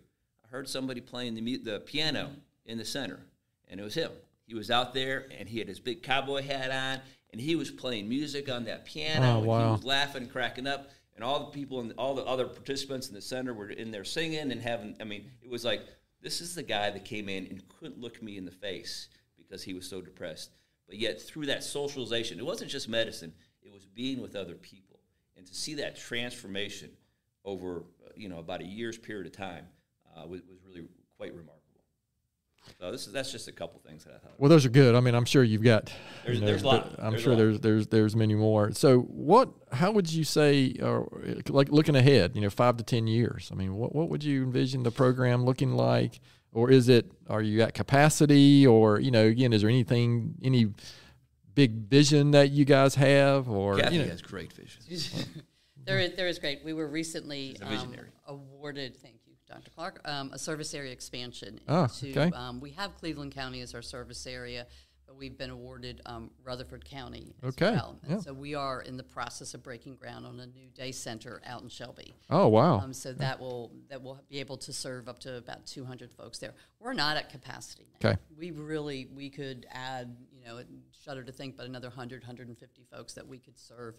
Speaker 2: I heard somebody playing the piano in the center, and it was him. He was out there, and he had his big cowboy hat on, and he was playing music on that piano.
Speaker 1: Oh, wow.
Speaker 2: And he was laughing, cracking up, and all the people and all the other participants in the center were in there singing and having. I mean, it was like, this is the guy that came in and couldn't look me in the face because he was so depressed. But yet, through that socialization, it wasn't just medicine; it was being with other people, and to see that transformation over about a year's period of time was really quite remarkable. So that's just a couple things that I thought.
Speaker 1: Well, those are good. I mean, I'm sure you've got.
Speaker 2: There's a lot.
Speaker 1: I'm sure there's many more. So, how would you say, like looking ahead, 5 to 10 years? I mean, what would you envision the program looking like, or are you at capacity, or again, is there any big vision that you guys have, or
Speaker 2: Kathy has great vision.
Speaker 3: There is great. We were recently
Speaker 2: visionary.
Speaker 3: awarded. Thank you, Dr. Clark, a service area expansion.
Speaker 1: Okay.
Speaker 3: We have Cleveland County as our service area, but we've been awarded Rutherford County as
Speaker 1: Okay.
Speaker 3: well. And
Speaker 1: Yeah.
Speaker 3: so we are in the process of breaking ground on a new day center out in Shelby.
Speaker 1: Oh, wow.
Speaker 3: So that will be able to serve up to about 200 folks there. We're not at capacity now.
Speaker 1: Okay.
Speaker 3: We could add, shudder to think, but another 100, 150 folks that we could serve.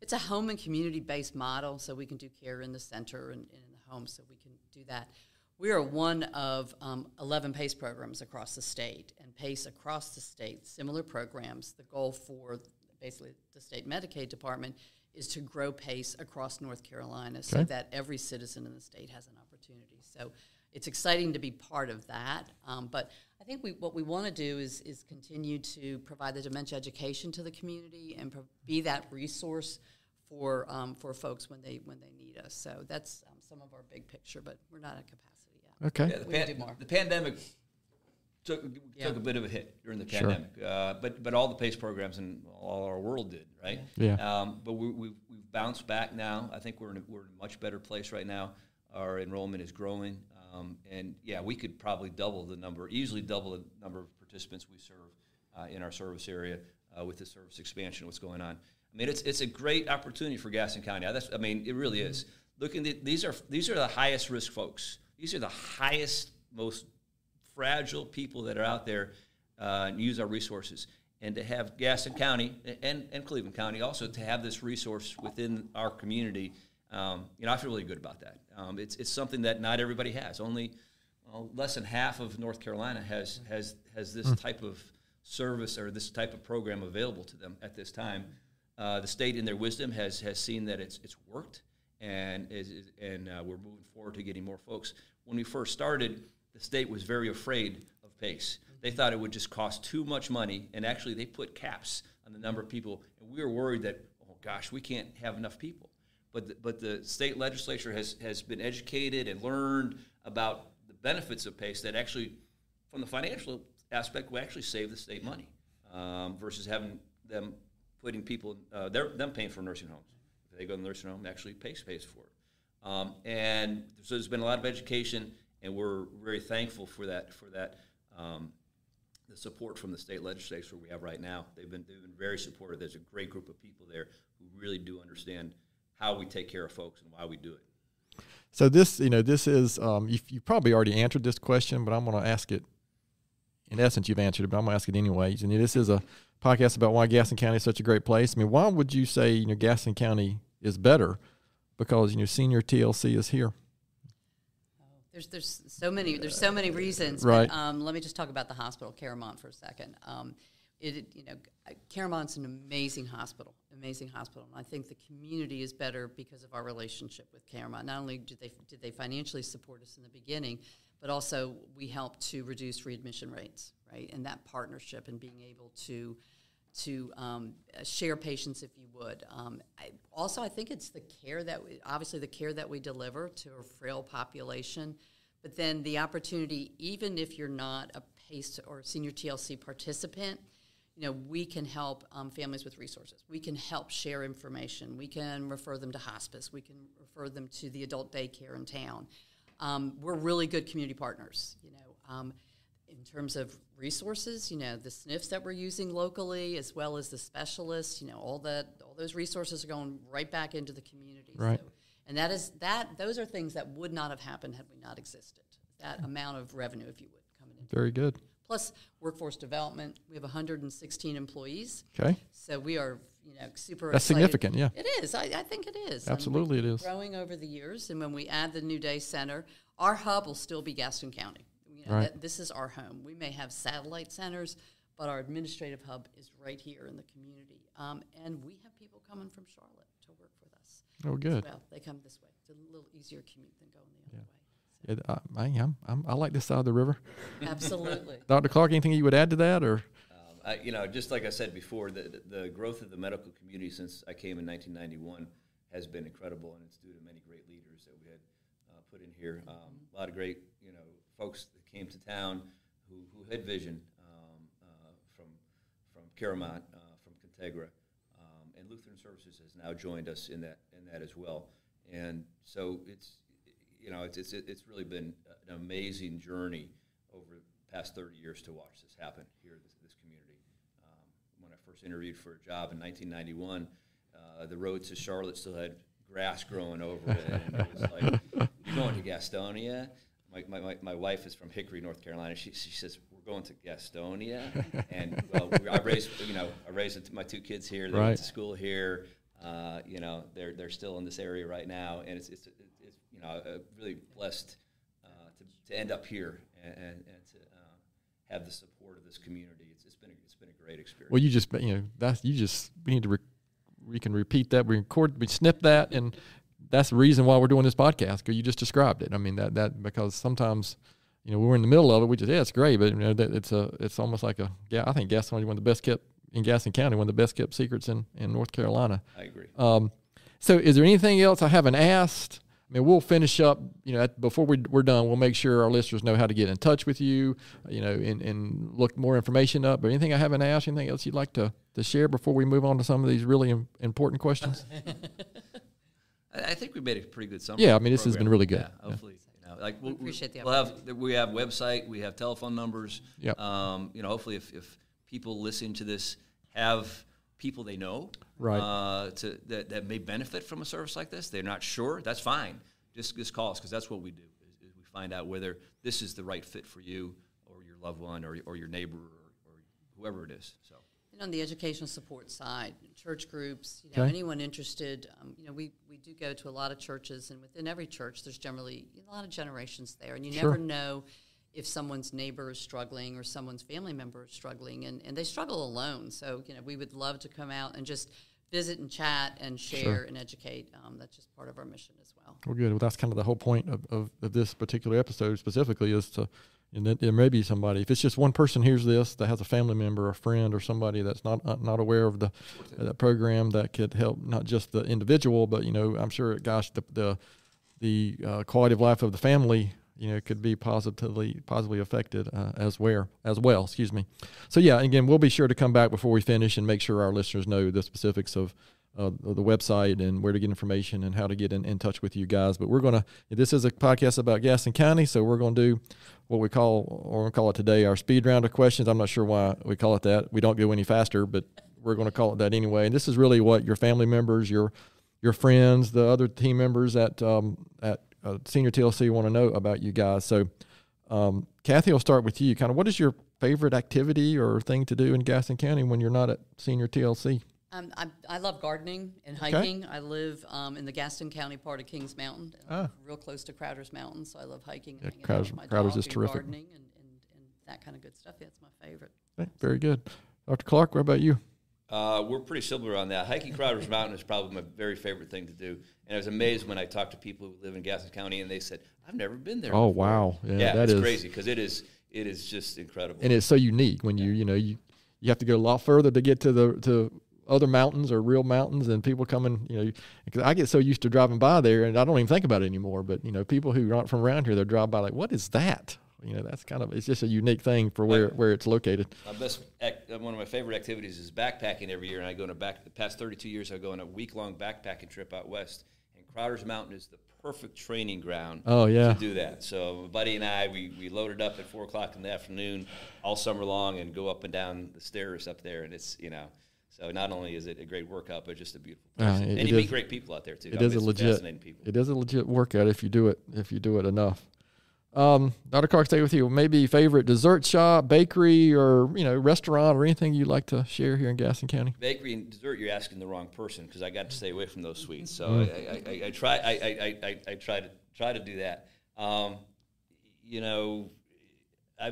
Speaker 3: It's a home and community-based model, so we can do care in the center and in the home, so we can do that. We are one of 11 PACE programs across the state, and PACE across the state, similar programs. The goal for basically the state Medicaid department is to grow PACE across North Carolina so that every citizen in the state has an opportunity. So it's exciting to be part of that, but I think what we want to do is continue to provide the dementia education to the community and be that resource for folks when they need us. So that's some of our big picture, but we're not at capacity yet.
Speaker 1: Okay.
Speaker 2: Yeah,
Speaker 3: We can do more.
Speaker 2: the pandemic took a bit of a hit during the pandemic, but all the PACE programs and all our world did, right?
Speaker 1: Yeah.
Speaker 2: But we've bounced back now. I think we're in a much better place right now. Our enrollment is growing, and we could probably easily double the number of participants we serve in our service area with the service expansion. What's going on? I mean, it's a great opportunity for Gaston County. It really is. These are the highest risk folks. These are the highest, most fragile people that are out there and use our resources. And to have Gaston County and Cleveland County also to have this resource within our community, I feel really good about that. It's something that not everybody has. Only less than half of North Carolina has this type of service or this type of program available to them at this time. The state, in their wisdom, has seen that it's worked, and we're moving forward to getting more folks. When we first started, the state was very afraid of PACE. They thought it would just cost too much money, and actually they put caps on the number of people, and we were worried that, oh gosh, we can't have enough people. But the state legislature has been educated and learned about the benefits of PACE that actually, from the financial aspect, will actually save the state money versus having them putting people, them paying for nursing homes. If they go to the nursing home, actually PACE pays for it. And so there's been a lot of education, and we're very thankful for that. The support from the state legislature we have right now. They've been very supportive. There's a great group of people there who really do understand how we take care of folks and why we do it.
Speaker 1: So this is, you probably already answered this question, but I'm going to ask it. In essence, you've answered it, but I'm going to ask it anyways. And this is a podcast about why Gaston County is such a great place. I mean, why would you say, Gaston County is better? Because, senior TLC is here.
Speaker 3: There's so many reasons.
Speaker 1: Right.
Speaker 3: But, let me just talk about the hospital, Caramont, for a second. Caramont's an amazing hospital. And I think the community is better because of our relationship with Caramont. Not only did they financially support us in the beginning, but also we helped to reduce readmission rates, right? And that partnership and being able to share patients, if you would. I think it's the care the care that we deliver to a frail population, but then the opportunity, even if you're not a PACE or senior TLC participant, we can help families with resources. We can help share information. We can refer them to hospice. We can refer them to the adult daycare in town. We're really good community partners, in terms of resources, the SNFs that we're using locally, as well as the specialists, all those resources are going right back into the community.
Speaker 1: Right.
Speaker 3: So, and those are things that would not have happened had we not existed. That amount of revenue, if you would, coming in.
Speaker 1: Very good.
Speaker 3: Plus workforce development. We have 116 employees.
Speaker 1: Okay.
Speaker 3: So we are, super
Speaker 1: That's
Speaker 3: excited.
Speaker 1: significant, yeah.
Speaker 3: It is. I think it is.
Speaker 1: Absolutely it is.
Speaker 3: Growing over the years. And when we add the New Day Center, our hub will still be Gaston County.
Speaker 1: Right.
Speaker 3: This is our home. We may have satellite centers, but our administrative hub is right here in the community. And we have people coming from Charlotte to work with us.
Speaker 1: Oh, good.
Speaker 3: Well, they come this way. It's a little easier commute than going the other way.
Speaker 1: I like this side of the river.
Speaker 3: Absolutely.
Speaker 1: Dr. Clark, anything you would add to that, or?
Speaker 2: Just like I said before, the growth of the medical community since I came in 1991 has been incredible, and it's due to many great leaders that we had put in here. A lot of great, folks that came to town who had vision from Caramount, from Contegra, and Lutheran Services has now joined us in that as well. And so it's really been an amazing journey over the past 30 years to watch this happen here in this community. When I first interviewed for a job in 1991, the road to Charlotte still had grass growing over it, and it was like, "You're going to Gastonia?" My wife is from Hickory, North Carolina. She says, "We're going to Gastonia," and I raised my two kids here. They went to school here. They're still in this area right now, and it's really blessed to end up here and to have the support of this community. It's been a great experience.
Speaker 1: Well, we can repeat that. We snip that, and that's the reason why we're doing this podcast, because you just described it. I mean, that because sometimes, we're in the middle of it. We just, it's great, but it's almost like I think Gaston is one of the best kept in Gaston County, one of the best kept secrets in North Carolina.
Speaker 2: I agree.
Speaker 1: So is there anything else I haven't asked? I mean, we'll finish up, before we're done, we'll make sure our listeners know how to get in touch with you, and look more information up. But anything I haven't asked, anything else you'd like to share before we move on to some of these really important questions?
Speaker 2: I think we made a pretty good summary.
Speaker 1: Yeah, I mean, this has been really good.
Speaker 2: Yeah, hopefully.
Speaker 3: We appreciate the
Speaker 2: opportunity. We have website, we have telephone numbers.
Speaker 1: Yep.
Speaker 2: Hopefully if people listening to this have people they know,
Speaker 1: right,
Speaker 2: that may benefit from a service like this, they're not sure, that's fine. Just call us, because that's what we do. Is we find out whether this is the right fit for you or your loved one or your neighbor or whoever it is. So.
Speaker 3: And on the educational support side, church groups,
Speaker 1: Okay.
Speaker 3: anyone interested, we do go to a lot of churches, and within every church there's generally a lot of generations there, and you
Speaker 1: Sure.
Speaker 3: never know if someone's neighbor is struggling or someone's family member is struggling, and they struggle alone. So, we would love to come out and just visit and chat and share
Speaker 1: Sure.
Speaker 3: and educate. That's just part of our mission as well.
Speaker 1: Well, good. Well, that's kind of the whole point of this particular episode specifically, is to, and there may be somebody, if it's just one person hears this that has a family member, a friend, or somebody that's not aware of the program, that could help not just the individual, but I'm sure, gosh, the quality of life of the family, could be positively affected as well. Excuse me. So yeah, again, we'll be sure to come back before we finish and make sure our listeners know the specifics of the website and where to get information and how to get in touch with you guys. But this is a podcast about Gaston County, so we're going to do what we call it today, our speed round of questions. I'm not sure why we call it that. We don't go any faster, but we're going to call it that anyway. And this is really what your family members, your friends, the other team members at Senior TLC want to know about you guys. So, Kathy, I'll start with you. Kind of, what is your favorite activity or thing to do in Gaston County when you're not at Senior TLC?
Speaker 3: I love gardening and hiking. I live in the Gaston County part of Kings Mountain, real close to Crowder's Mountain, so I love hiking and hanging out with my
Speaker 1: Crowder's
Speaker 3: dog
Speaker 1: is
Speaker 3: and
Speaker 1: terrific.
Speaker 3: gardening and that kind of good stuff. Yeah, it's my favorite.
Speaker 1: Okay, very good. Dr. Clark, what about you?
Speaker 2: We're pretty similar on that. Hiking Crowder's Mountain is probably my very favorite thing to do. And I was amazed when I talked to people who live in Gaston County, and they said, "I've never been there."
Speaker 1: Oh,
Speaker 2: before.
Speaker 1: wow.
Speaker 2: Yeah, it's crazy, because it is just incredible.
Speaker 1: And it's so unique when you you have to go a lot further to get to other mountains or real mountains, and people coming, because I get so used to driving by there and I don't even think about it anymore. But, people who aren't from around here, they drive by like, what is that? That's it's just a unique thing for where it's located.
Speaker 2: One of my favorite activities is backpacking every year. And I go the past 32 years, I go on a week-long backpacking trip out west. And Crowder's Mountain is the perfect training ground to do that. So my buddy and I, we loaded up at 4 o'clock in the afternoon all summer long and go up and down the stairs up there. And it's, so not only is it a great workout, but just a beautiful place. And you meet great people out there too.
Speaker 1: It is a legit workout if you do it enough. Dr. Clark, stay with you. Maybe favorite dessert shop, bakery, or restaurant, or anything you'd like to share here in Gaston County.
Speaker 2: Bakery and dessert, you're asking the wrong person because I got to stay away from those sweets. So I try to do that. I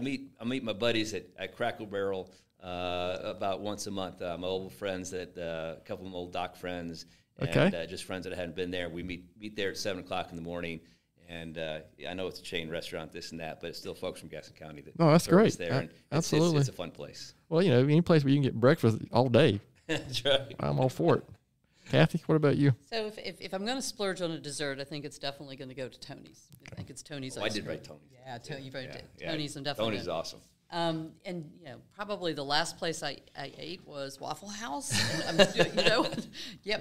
Speaker 2: meet my buddies at Crackle Barrel about once a month. My old friends, a couple of old doc friends, and just friends that I hadn't been there. We meet there at 7 o'clock in the morning. And I know it's a chain restaurant, this and that, but it's still folks from Gaston County that
Speaker 1: that's great.
Speaker 2: There. And
Speaker 1: absolutely.
Speaker 2: It's a fun place.
Speaker 1: Well, any place where you can get breakfast all day.
Speaker 2: That's right.
Speaker 1: I'm all for it. Kathy, what about you?
Speaker 3: So if I'm going to splurge on a dessert, I think it's definitely going to go to Tony's. I think it's Tony's.
Speaker 2: I did write Tony's.
Speaker 3: Yeah, you wrote Tony's. I'm definitely
Speaker 2: Tony's awesome.
Speaker 3: And probably the last place I ate was Waffle House. And,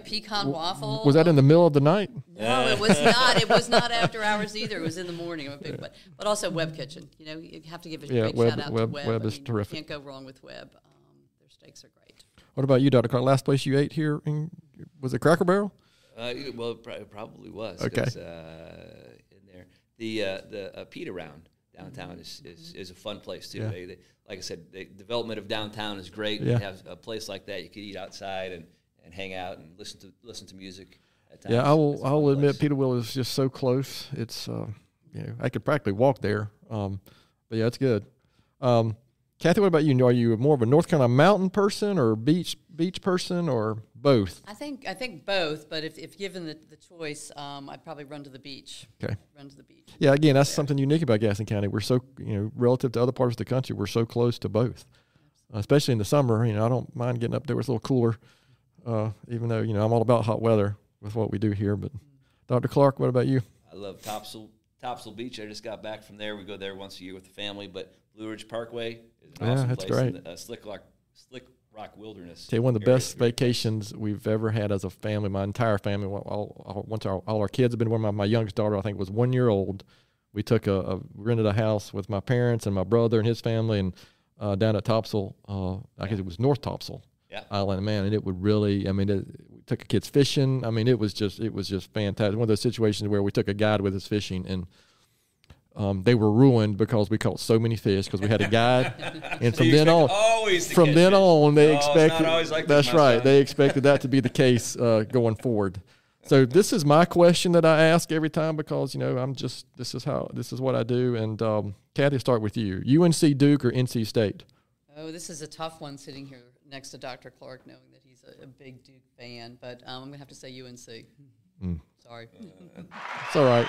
Speaker 3: pecan waffle.
Speaker 1: Was that in the middle of the night?
Speaker 3: No, it was not. It was not after hours either. It was in the morning. I'm a big but also Webb Kitchen. You have to give a great shout out to Webb.
Speaker 1: Webb is terrific.
Speaker 3: You can't go wrong with Webb. Their steaks are great.
Speaker 1: What about you, Dr. Clark? Last place you ate here was it Cracker Barrel?
Speaker 2: Well, it probably was.
Speaker 1: Okay.
Speaker 2: In there, the Pita Round downtown is a fun place too.
Speaker 1: Yeah.
Speaker 2: Like I said, the development of downtown is great.
Speaker 1: Yeah.
Speaker 2: You have a place like that, you could eat outside and hang out and listen to music. At times.
Speaker 1: Yeah, I will admit Peterbilt is just so close. It's I could practically walk there. But yeah, it's good. Kathy, what about you? Are you more of a North Carolina mountain person or beach person or both?
Speaker 3: I think both, but if given the choice, I'd probably run to the beach.
Speaker 1: Okay.
Speaker 3: Run to the beach.
Speaker 1: Yeah, again, that's something unique about Gaston County. We're so, relative to other parts of the country, we're so close to both. Especially in the summer, I don't mind getting up there where it's a little cooler, even though, I'm all about hot weather with what we do here. But Dr. Clark, what about you?
Speaker 2: I love Topsail Beach. I just got back from there. We go there once a year with the family, but Blue Ridge Parkway is an awesome
Speaker 1: that's
Speaker 2: place.
Speaker 1: Great.
Speaker 2: And, Slick Rock Wilderness.
Speaker 1: Okay, one of the best vacations we've ever had as a family. My entire family, once all our kids have been. When my youngest daughter, I think, was 1 year old, we took rented a house with my parents and my brother and his family, and down at Topsail. I guess it was North Topsail Island, man, and it would really. We took the kids fishing. It was just fantastic. One of those situations where we took a guide with us fishing, and they were ruined because we caught so many fish because we had a guide, and from then on, they expected. That's right. They expected that to be the case going forward. So this is my question that I ask every time because this is what I do. And Kathy, start with you. UNC, Duke, or NC State?
Speaker 3: Oh, this is a tough one sitting here next to Dr. Clark, knowing that he's a big Duke fan. But I'm gonna have to say UNC. Sorry.
Speaker 1: It's all right.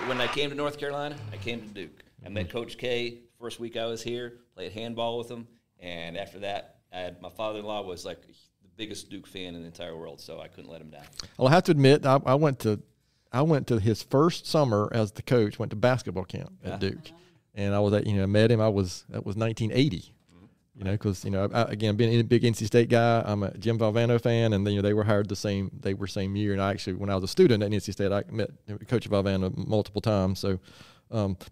Speaker 2: When I came to North Carolina, I came to Duke. I met Coach K first week I was here, played handball with him, and after that, my father-in-law was like the biggest Duke fan in the entire world, so I couldn't let him down.
Speaker 1: Well, I have to admit, I went to his first summer as the coach. Went to basketball camp at Duke, and I was met him. That was 1980. Because again, being a big NC State guy, I'm a Jim Valvano fan, and they were hired same year. And I actually, when I was a student at NC State, I met Coach Valvano multiple times. So,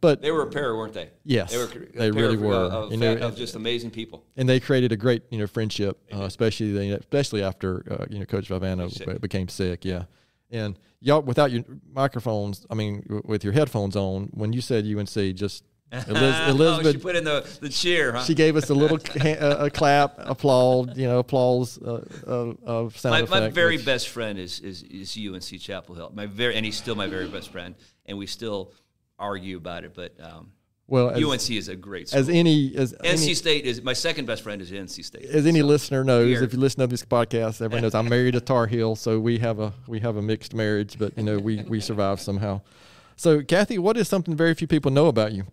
Speaker 1: but
Speaker 2: they were a pair, weren't they?
Speaker 1: Yes, they really were.
Speaker 2: Of just amazing people.
Speaker 1: And they created a great friendship, especially after Coach Valvano became sick. Yeah, and y'all without your microphones, with your headphones on, when you said UNC, just. Elizabeth,
Speaker 2: she put in the cheer, huh?
Speaker 1: She gave us a little a clap, applause, of sound effect.
Speaker 2: My very best friend is UNC Chapel Hill. And he's still my very best friend, and we still argue about it. But UNC is a great school. NC State is my second best friend is NC State.
Speaker 1: As any listener knows, if you listen to this podcast, everyone knows I'm married to Tar Heel, so we have a mixed marriage, but we survive somehow. So, Kathy, what is something very few people know about you?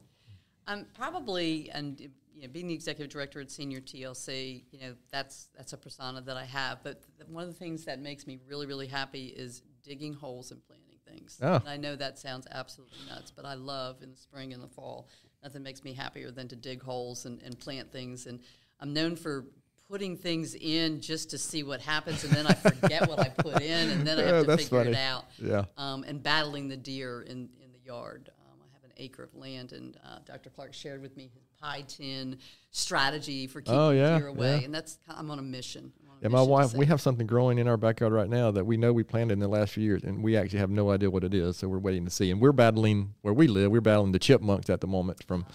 Speaker 3: Probably, and being the executive director at Senior TLC, that's a persona that I have. But one of the things that makes me really, really happy is digging holes and planting things.
Speaker 1: Oh.
Speaker 3: And I know that sounds absolutely nuts, but I love in the spring and the fall. Nothing makes me happier than to dig holes and plant things. And I'm known for putting things in just to see what happens, and then I forget what I put in, and then I have to figure it out.
Speaker 1: Yeah.
Speaker 3: And battling the deer in the yard. I have an acre of land, and Dr. Clark shared with me his pie tin strategy for keeping deer away, and I'm on a mission.
Speaker 1: Yeah, my wife, we have something growing in our backyard right now that we know we planted in the last few years, and we actually have no idea what it is, so we're waiting to see. And we're battling, where we live, we're battling the chipmunks at the moment from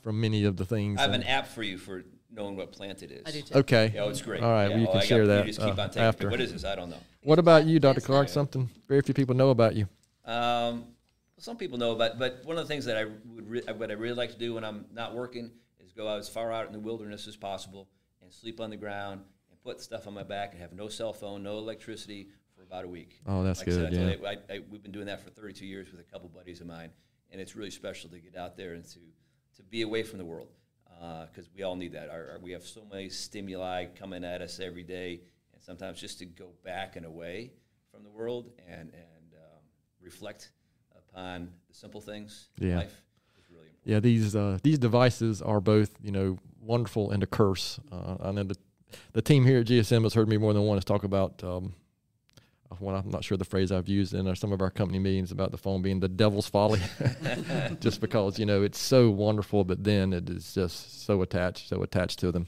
Speaker 1: many of the things.
Speaker 2: I have an app for you for knowing what plant it is.
Speaker 3: I do too.
Speaker 1: Okay.
Speaker 2: Yeah, it's great.
Speaker 1: All right, well, you can share that
Speaker 2: you just keep on taking
Speaker 1: after.
Speaker 2: What is this? I don't know.
Speaker 1: What about you, Dr. Clark? Something very few people know about you.
Speaker 2: Some people know about, but one of the things that what I really like to do when I'm not working is go as far out in the wilderness as possible and sleep on the ground and put stuff on my back and have no cell phone, no electricity for about a week.
Speaker 1: Oh, that's good.
Speaker 2: Yeah. We've been doing that for 32 years with a couple buddies of mine, and it's really special to get out there and to be away from the world. Because we all need that. We have so many stimuli coming at us every day, and sometimes just to go back and away from the world and reflect upon the simple things in life is really important.
Speaker 1: Yeah, these devices are both wonderful and a curse. I know the team here at GSM has heard me more than once talk about one, I'm not sure the phrase I've used in some of our company meetings about the phone being the devil's folly, just because, it's so wonderful, but then it is just so attached to them.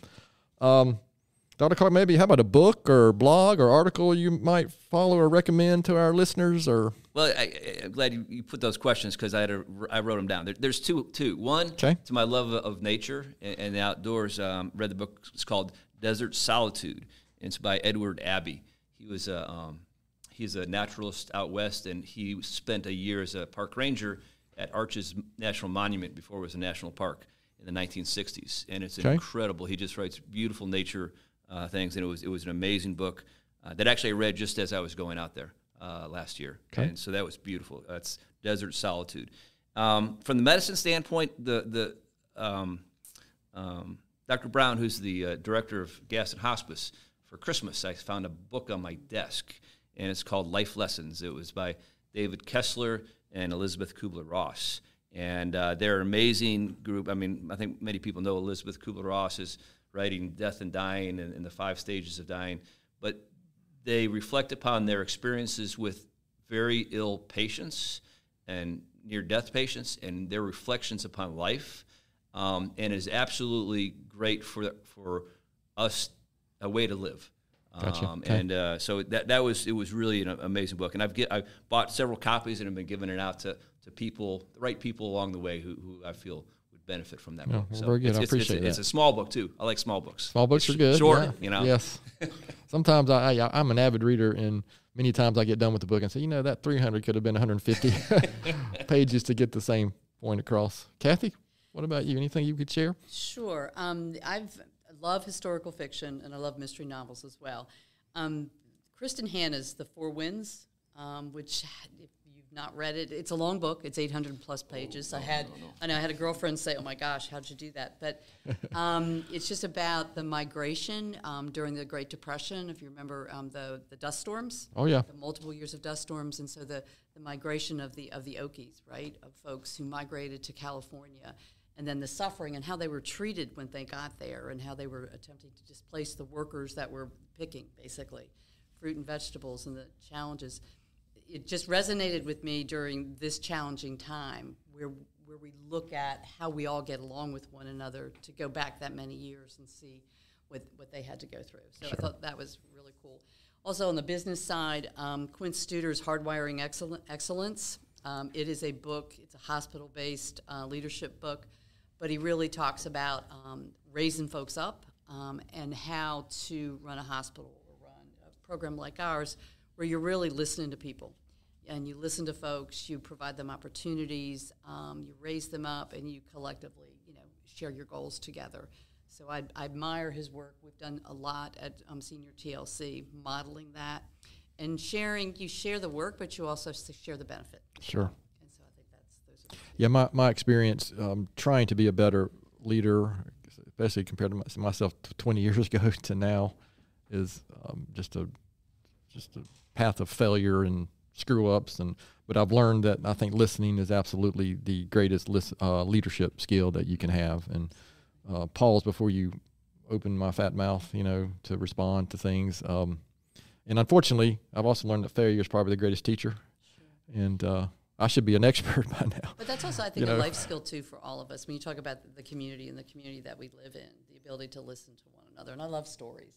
Speaker 1: Dr. Clark, maybe how about a book or blog or article you might follow or recommend to our listeners? Or
Speaker 2: Well, I'm glad you put those questions because I wrote them down. There's two. One, to my love of nature and the outdoors, read the book. It's called Desert Solitude, and it's by Edward Abbey. He was he's a naturalist out west, and he spent a year as a park ranger at Arches National Monument before it was a national park in the 1960s, and it's incredible. He just writes beautiful nature things, and it was an amazing book that actually I read just as I was going out there last year, and so that was beautiful. That's Desert Solitude. From the medicine standpoint, the Dr. Brown, who's the director of Gaston Hospice, for Christmas I found a book on my desk, and it's called Life Lessons. It was by David Kessler and Elizabeth Kubler-Ross, and they're an amazing group. I mean, I think many people know Elizabeth Kubler-Ross is writing Death and Dying and the 5 Stages of Dying, but they reflect upon their experiences with very ill patients and near-death patients and their reflections upon life, and is absolutely great for us, a way to live.
Speaker 1: Gotcha.
Speaker 2: And so it was really an amazing book, and I bought several copies and have been giving it out to people, the right people along the way who I feel would benefit from that book. So
Speaker 1: very good. I appreciate that.
Speaker 2: It's a small book too. I like small books.
Speaker 1: Small books are good.
Speaker 2: Short,
Speaker 1: Yes. Sometimes I'm an avid reader, and many times I get done with the book and say, that 300 could have been 150 pages to get the same point across. Kathy, what about you? Anything you could share?
Speaker 3: Sure. I love historical fiction, and I love mystery novels as well. Kristen Hanna's The Four Winds, which, if you've not read it, it's a long book. It's 800 plus pages. I had a girlfriend say, "Oh my gosh, how'd you do that?" But it's just about the migration during the Great Depression. If you remember the dust storms.
Speaker 1: Oh yeah.
Speaker 3: The multiple years of dust storms, and so the migration of the Okies, right, of folks who migrated to California. And then the suffering and how they were treated when they got there, and how they were attempting to displace the workers that were picking, basically, fruit and vegetables, and the challenges. It just resonated with me during this challenging time where we look at how we all get along with one another, to go back that many years and see what they had to go through. So I thought that was really cool. Also on the business side, Quint Studer's Hardwiring Excellence. It is a book. It's a hospital-based leadership book. But he really talks about raising folks up and how to run a hospital or run a program like ours, where you're really listening to people. And you listen to folks, you provide them opportunities, you raise them up, and you collectively, share your goals together. So I admire his work. We've done a lot at Senior TLC, modeling that. And you share the work, but you also share the benefit.
Speaker 1: Sure.
Speaker 3: And so I think those are
Speaker 1: Yeah, my experience trying to be a better leader especially compared to myself 20 years ago to now, is just a path of failure and screw ups. But I've learned that I think listening is absolutely the greatest leadership skill that you can have. And pause before you open my fat mouth, to respond to things. And unfortunately, I've also learned that failure is probably the greatest teacher. Sure. And I should be an expert by now.
Speaker 3: But that's also, I think, a life skill, too, for all of us. When you talk about the community and the community that we live in, the ability to listen to one another. And I love stories.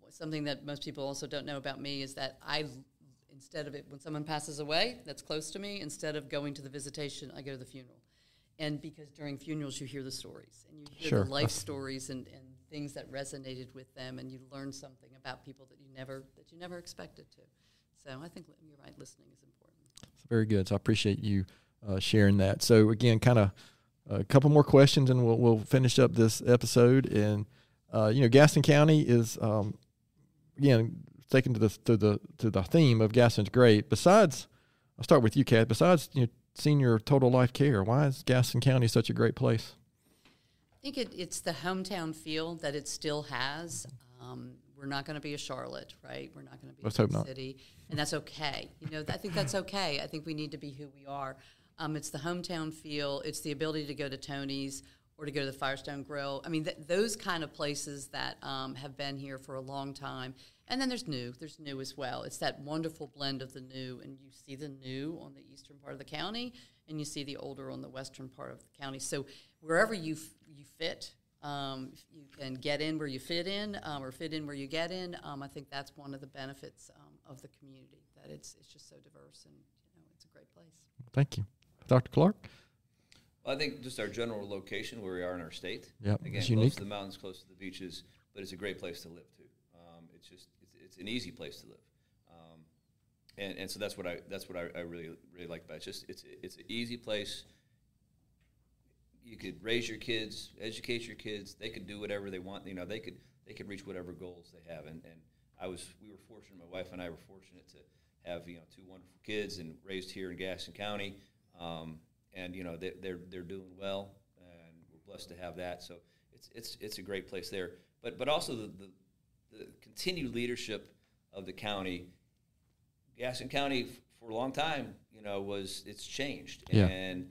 Speaker 3: Something that most people also don't know about me is that instead of it, when someone passes away that's close to me, instead of going to the visitation, I go to the funeral. And because during funerals, you hear the stories, and you hear the life stories and things that resonated with them, and you learn something about people that you never expected to. So I think you're right, listening is important.
Speaker 1: Very good. So I appreciate you sharing that. So again, kind of a couple more questions, and we'll finish up this episode. And Gaston County is again taken to the theme of Gaston's great. Besides, I'll start with you, Kat. Besides senior total life care, why is Gaston County such a great place?
Speaker 3: I think it's the hometown feel that it still has. We're not going to be a Charlotte, right? We're not going to be a big city, and that's okay. I think that's okay. I think we need to be who we are. It's the hometown feel. It's the ability to go to Tony's or to go to the Firestone Grill. I mean, those kind of places that have been here for a long time. And then there's new. There's new as well. It's that wonderful blend of the new, and you see the new on the eastern part of the county, and you see the older on the western part of the county. So wherever you fit, you can get in where you fit in, or fit in where you get in. I think that's one of the benefits of the community, that it's just so diverse, and it's a great place.
Speaker 1: Thank you. Dr. Clark?
Speaker 2: Well, I think just our general location where we are in our state.
Speaker 1: Yeah,
Speaker 2: again, close to the mountains, close to the beaches, but it's a great place to live too. It's an easy place to live, and so that's what I really like about it. It's an easy place. You could raise your kids, educate your kids. They could do whatever they want. They could reach whatever goals they have. And we were fortunate. My wife and I were fortunate to have two wonderful kids and raised here in Gaston County. And they're doing well, and we're blessed to have that. So it's a great place there. But also the continued leadership of the county. Gaston County for a long time, it's changed.
Speaker 1: Yeah.
Speaker 2: And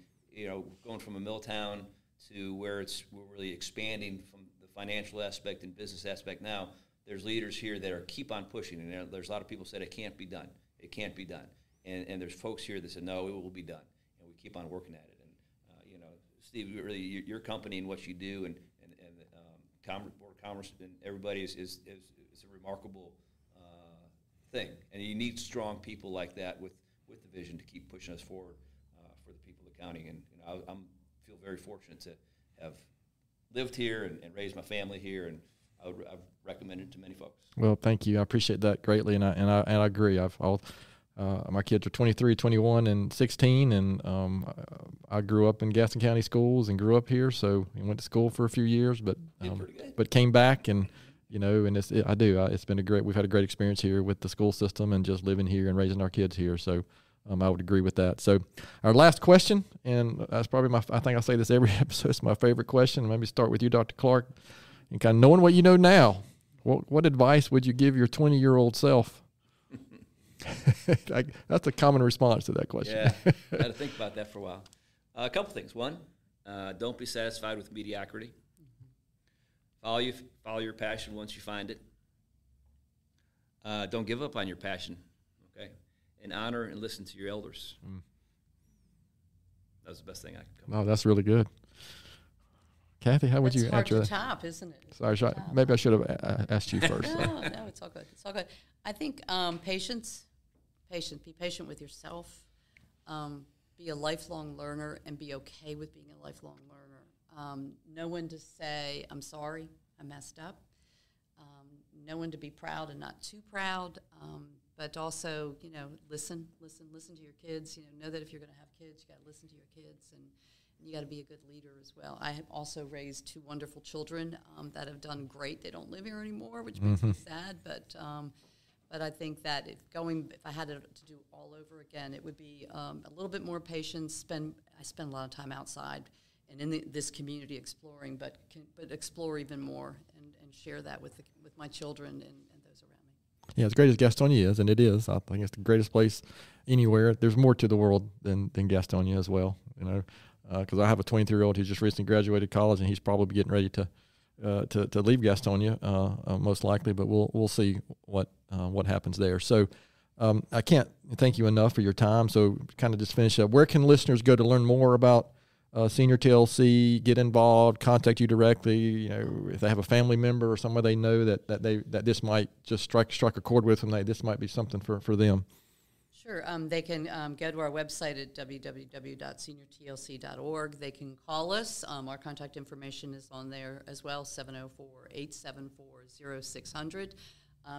Speaker 2: going from a mill town to where we're really expanding from the financial aspect and business aspect now. There's leaders here that keep on pushing, and there's a lot of people said it can't be done. It can't be done. And there's folks here that said, no, it will be done. And we keep on working at it. And, Steve, really, your company and what you do and Board of Commerce and everybody is a remarkable thing. And you need strong people like that with the vision to keep pushing us forward for the people of the county. And I feel very fortunate to have lived here and raised my family here, and I've recommended it to many folks.
Speaker 1: Well, thank you. I appreciate that greatly, and I agree. My kids are 23, 21, and 16, and I grew up in Gaston County schools and grew up here, so I went to school for a few years, but came back, and it's been we've had a great experience here with the school system and just living here and raising our kids here. So I would agree with that. So our last question, and that's probably I think I say this every episode, it's my favorite question. Maybe start with you, Dr. Clark, and kind of knowing what you know now, what advice would you give your 20-year-old self? That's a common response to that question.
Speaker 2: Yeah, I had to think about that for a while. A couple things. One, don't be satisfied with mediocrity. Follow your passion once you find it. Don't give up on your passion, okay? And honor and listen to your elders. That was the best thing I could come up with.
Speaker 1: Oh, that's really good. Kathy, how would you answer that?
Speaker 3: It's hard to top, isn't it?
Speaker 1: Sorry, maybe I should have asked you first.
Speaker 3: No, it's all good. It's all good. I think patience. Be patient with yourself. Be a lifelong learner, and be okay with being a lifelong learner. Know when to say, I'm sorry, I messed up. Know when to be proud and not too proud. But also, listen to your kids. Know that if you're going to have kids, you got to listen to your kids, and you got to be a good leader as well. I have also raised two wonderful children that have done great. They don't live here anymore, which makes me sad, but I think that if I had to do all over again, it would be a little bit more patience. I spend a lot of time outside and in this community exploring, but explore even more and share that with my children and those around me.
Speaker 1: Yeah, as great as Gastonia is, and it is, I think it's the greatest place anywhere. There's more to the world than Gastonia as well, you know, because I have a 23-year-old who just recently graduated college, and he's probably getting ready to leave Gastonia, most likely, but we'll see what happens there. So I can't thank you enough for your time. So kind of just finish up. Where can listeners go to learn more about Senior TLC, get involved, contact you directly? You know, if they have a family member or someone they know that this might just strike a chord with them, this might be something for them.
Speaker 3: Sure. They can go to our website at www.seniortlc.org. They can call us. Our contact information is on there as well, 704-874-0600.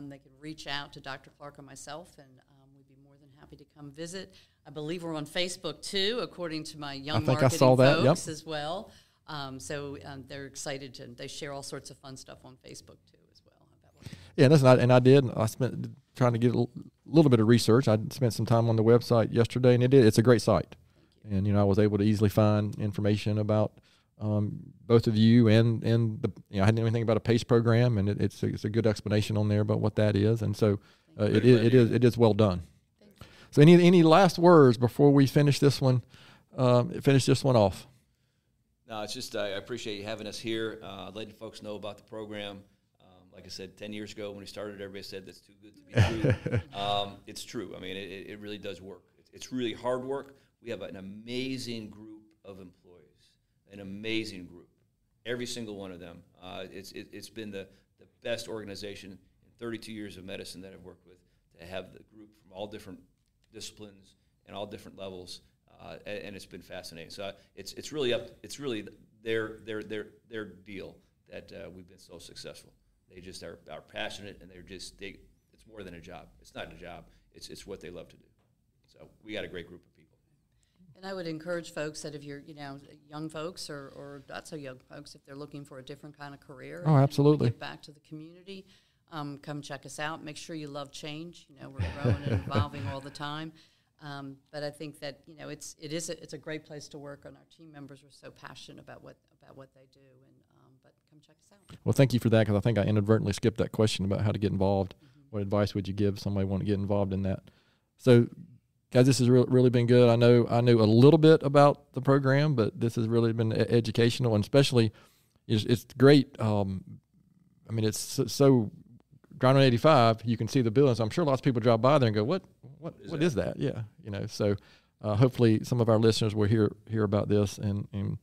Speaker 3: They can reach out to Dr. Clark or myself, and we'd be more than happy to come visit. I believe we're on Facebook, too, according to my young marketing folks as well. So they're excited they share all sorts of fun stuff on Facebook, too, as well.
Speaker 1: Yeah, I spent trying to get a little bit of research. I spent some time on the website yesterday, and it's a great site. And, you know, I was able to easily find information about both of you and the, you know, I didn't know anything about a PACE program, and it's a good explanation on there about what that is. And so it is well done. So any last words before we finish this one off?
Speaker 2: No, it's just I appreciate you having us here. Letting folks know about the program. Like I said, 10 years ago when we started, everybody said that's too good to be true. It's true. I mean, it really does work. It's really hard work. We have an amazing group of employees, an amazing group. Every single one of them. It's been the best organization in 32 years of medicine that I've worked with, to have the group from all different disciplines and all different levels, and it's been fascinating. So it's really their deal that we've been so successful. They just are passionate, and it's more than a job. It's not a job. It's what they love to do. So we got a great group of people.
Speaker 3: And I would encourage folks that if you're, you know, young folks or not so young folks, if they're looking for a different kind of career,
Speaker 1: oh, absolutely,
Speaker 3: give back to the community, come check us out. Make sure you love change. You know, we're growing and evolving all the time. But I think that, you know, it's a great place to work, and our team members are so passionate about what they do. And but come check us out.
Speaker 1: Well, thank you for that, because I think I inadvertently skipped that question about how to get involved. Mm-hmm. What advice would you give somebody want to get involved in that? So, guys, this has really been good. I knew a little bit about the program, but this has really been educational, and especially it's great. I mean, it's so driving on 85, you can see the buildings. I'm sure lots of people drive by there and go, what is that? Yeah, you know. So hopefully some of our listeners will hear about this, and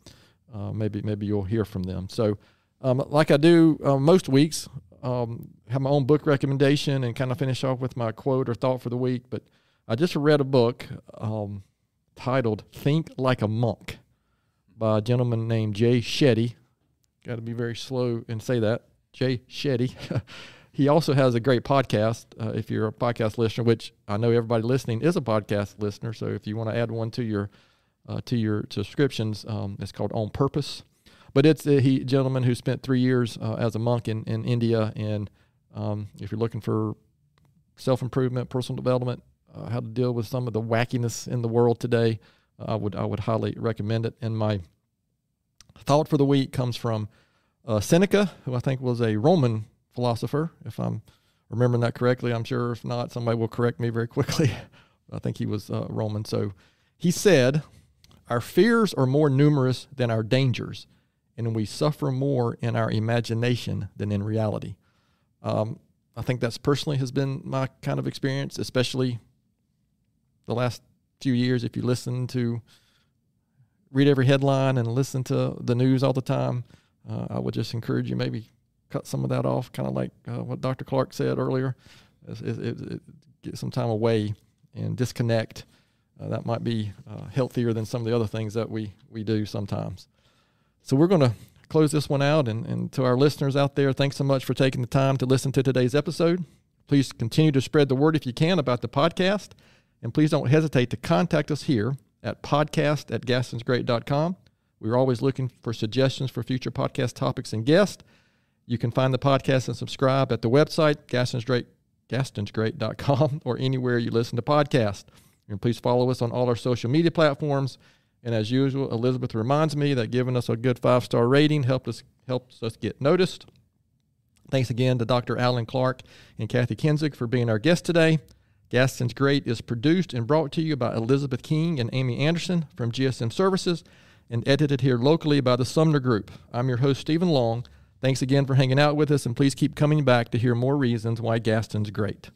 Speaker 1: maybe you'll hear from them. So like I do most weeks, have my own book recommendation and kind of finish off with my quote or thought for the week. But I just read a book titled Think Like a Monk by a gentleman named Jay Shetty. Got to be very slow and say that. Jay Shetty. He also has a great podcast, if you're a podcast listener, which I know everybody listening is a podcast listener. So if you want to add one to your subscriptions, it's called On Purpose. But it's a gentleman who spent 3 years as a monk in India. And if you're looking for self-improvement, personal development, how to deal with some of the wackiness in the world today, I would highly recommend it. And my thought for the week comes from Seneca, who I think was a Roman philosopher, if I'm remembering that correctly. I'm sure if not, somebody will correct me very quickly. I think he was Roman. So he said, "Our fears are more numerous than our dangers, and we suffer more in our imagination than in reality." I think that's personally has been my kind of experience, especially the last few years. If you read every headline and listen to the news all the time, I would just encourage you maybe cut some of that off, kind of like what Dr. Clark said earlier. Get some time away and disconnect. That might be healthier than some of the other things that we do sometimes. So we're going to close this one out. And to our listeners out there, thanks so much for taking the time to listen to today's episode. Please continue to spread the word if you can about the podcast. And please don't hesitate to contact us here at podcast@gastonsgreat.com. We're always looking for suggestions for future podcast topics and guests. You can find the podcast and subscribe at the website, gastonsgreat.com, or anywhere you listen to podcasts. And please follow us on all our social media platforms. And as usual, Elizabeth reminds me that giving us a good 5-star rating helps us get noticed. Thanks again to Dr. Alan Clark and Kathy Kinzig for being our guests today. Gaston's Great is produced and brought to you by Elizabeth King and Amy Anderson from GSM Services and edited here locally by the Sumner Group. I'm your host, Stephen Long. Thanks again for hanging out with us, and please keep coming back to hear more reasons why Gaston's great.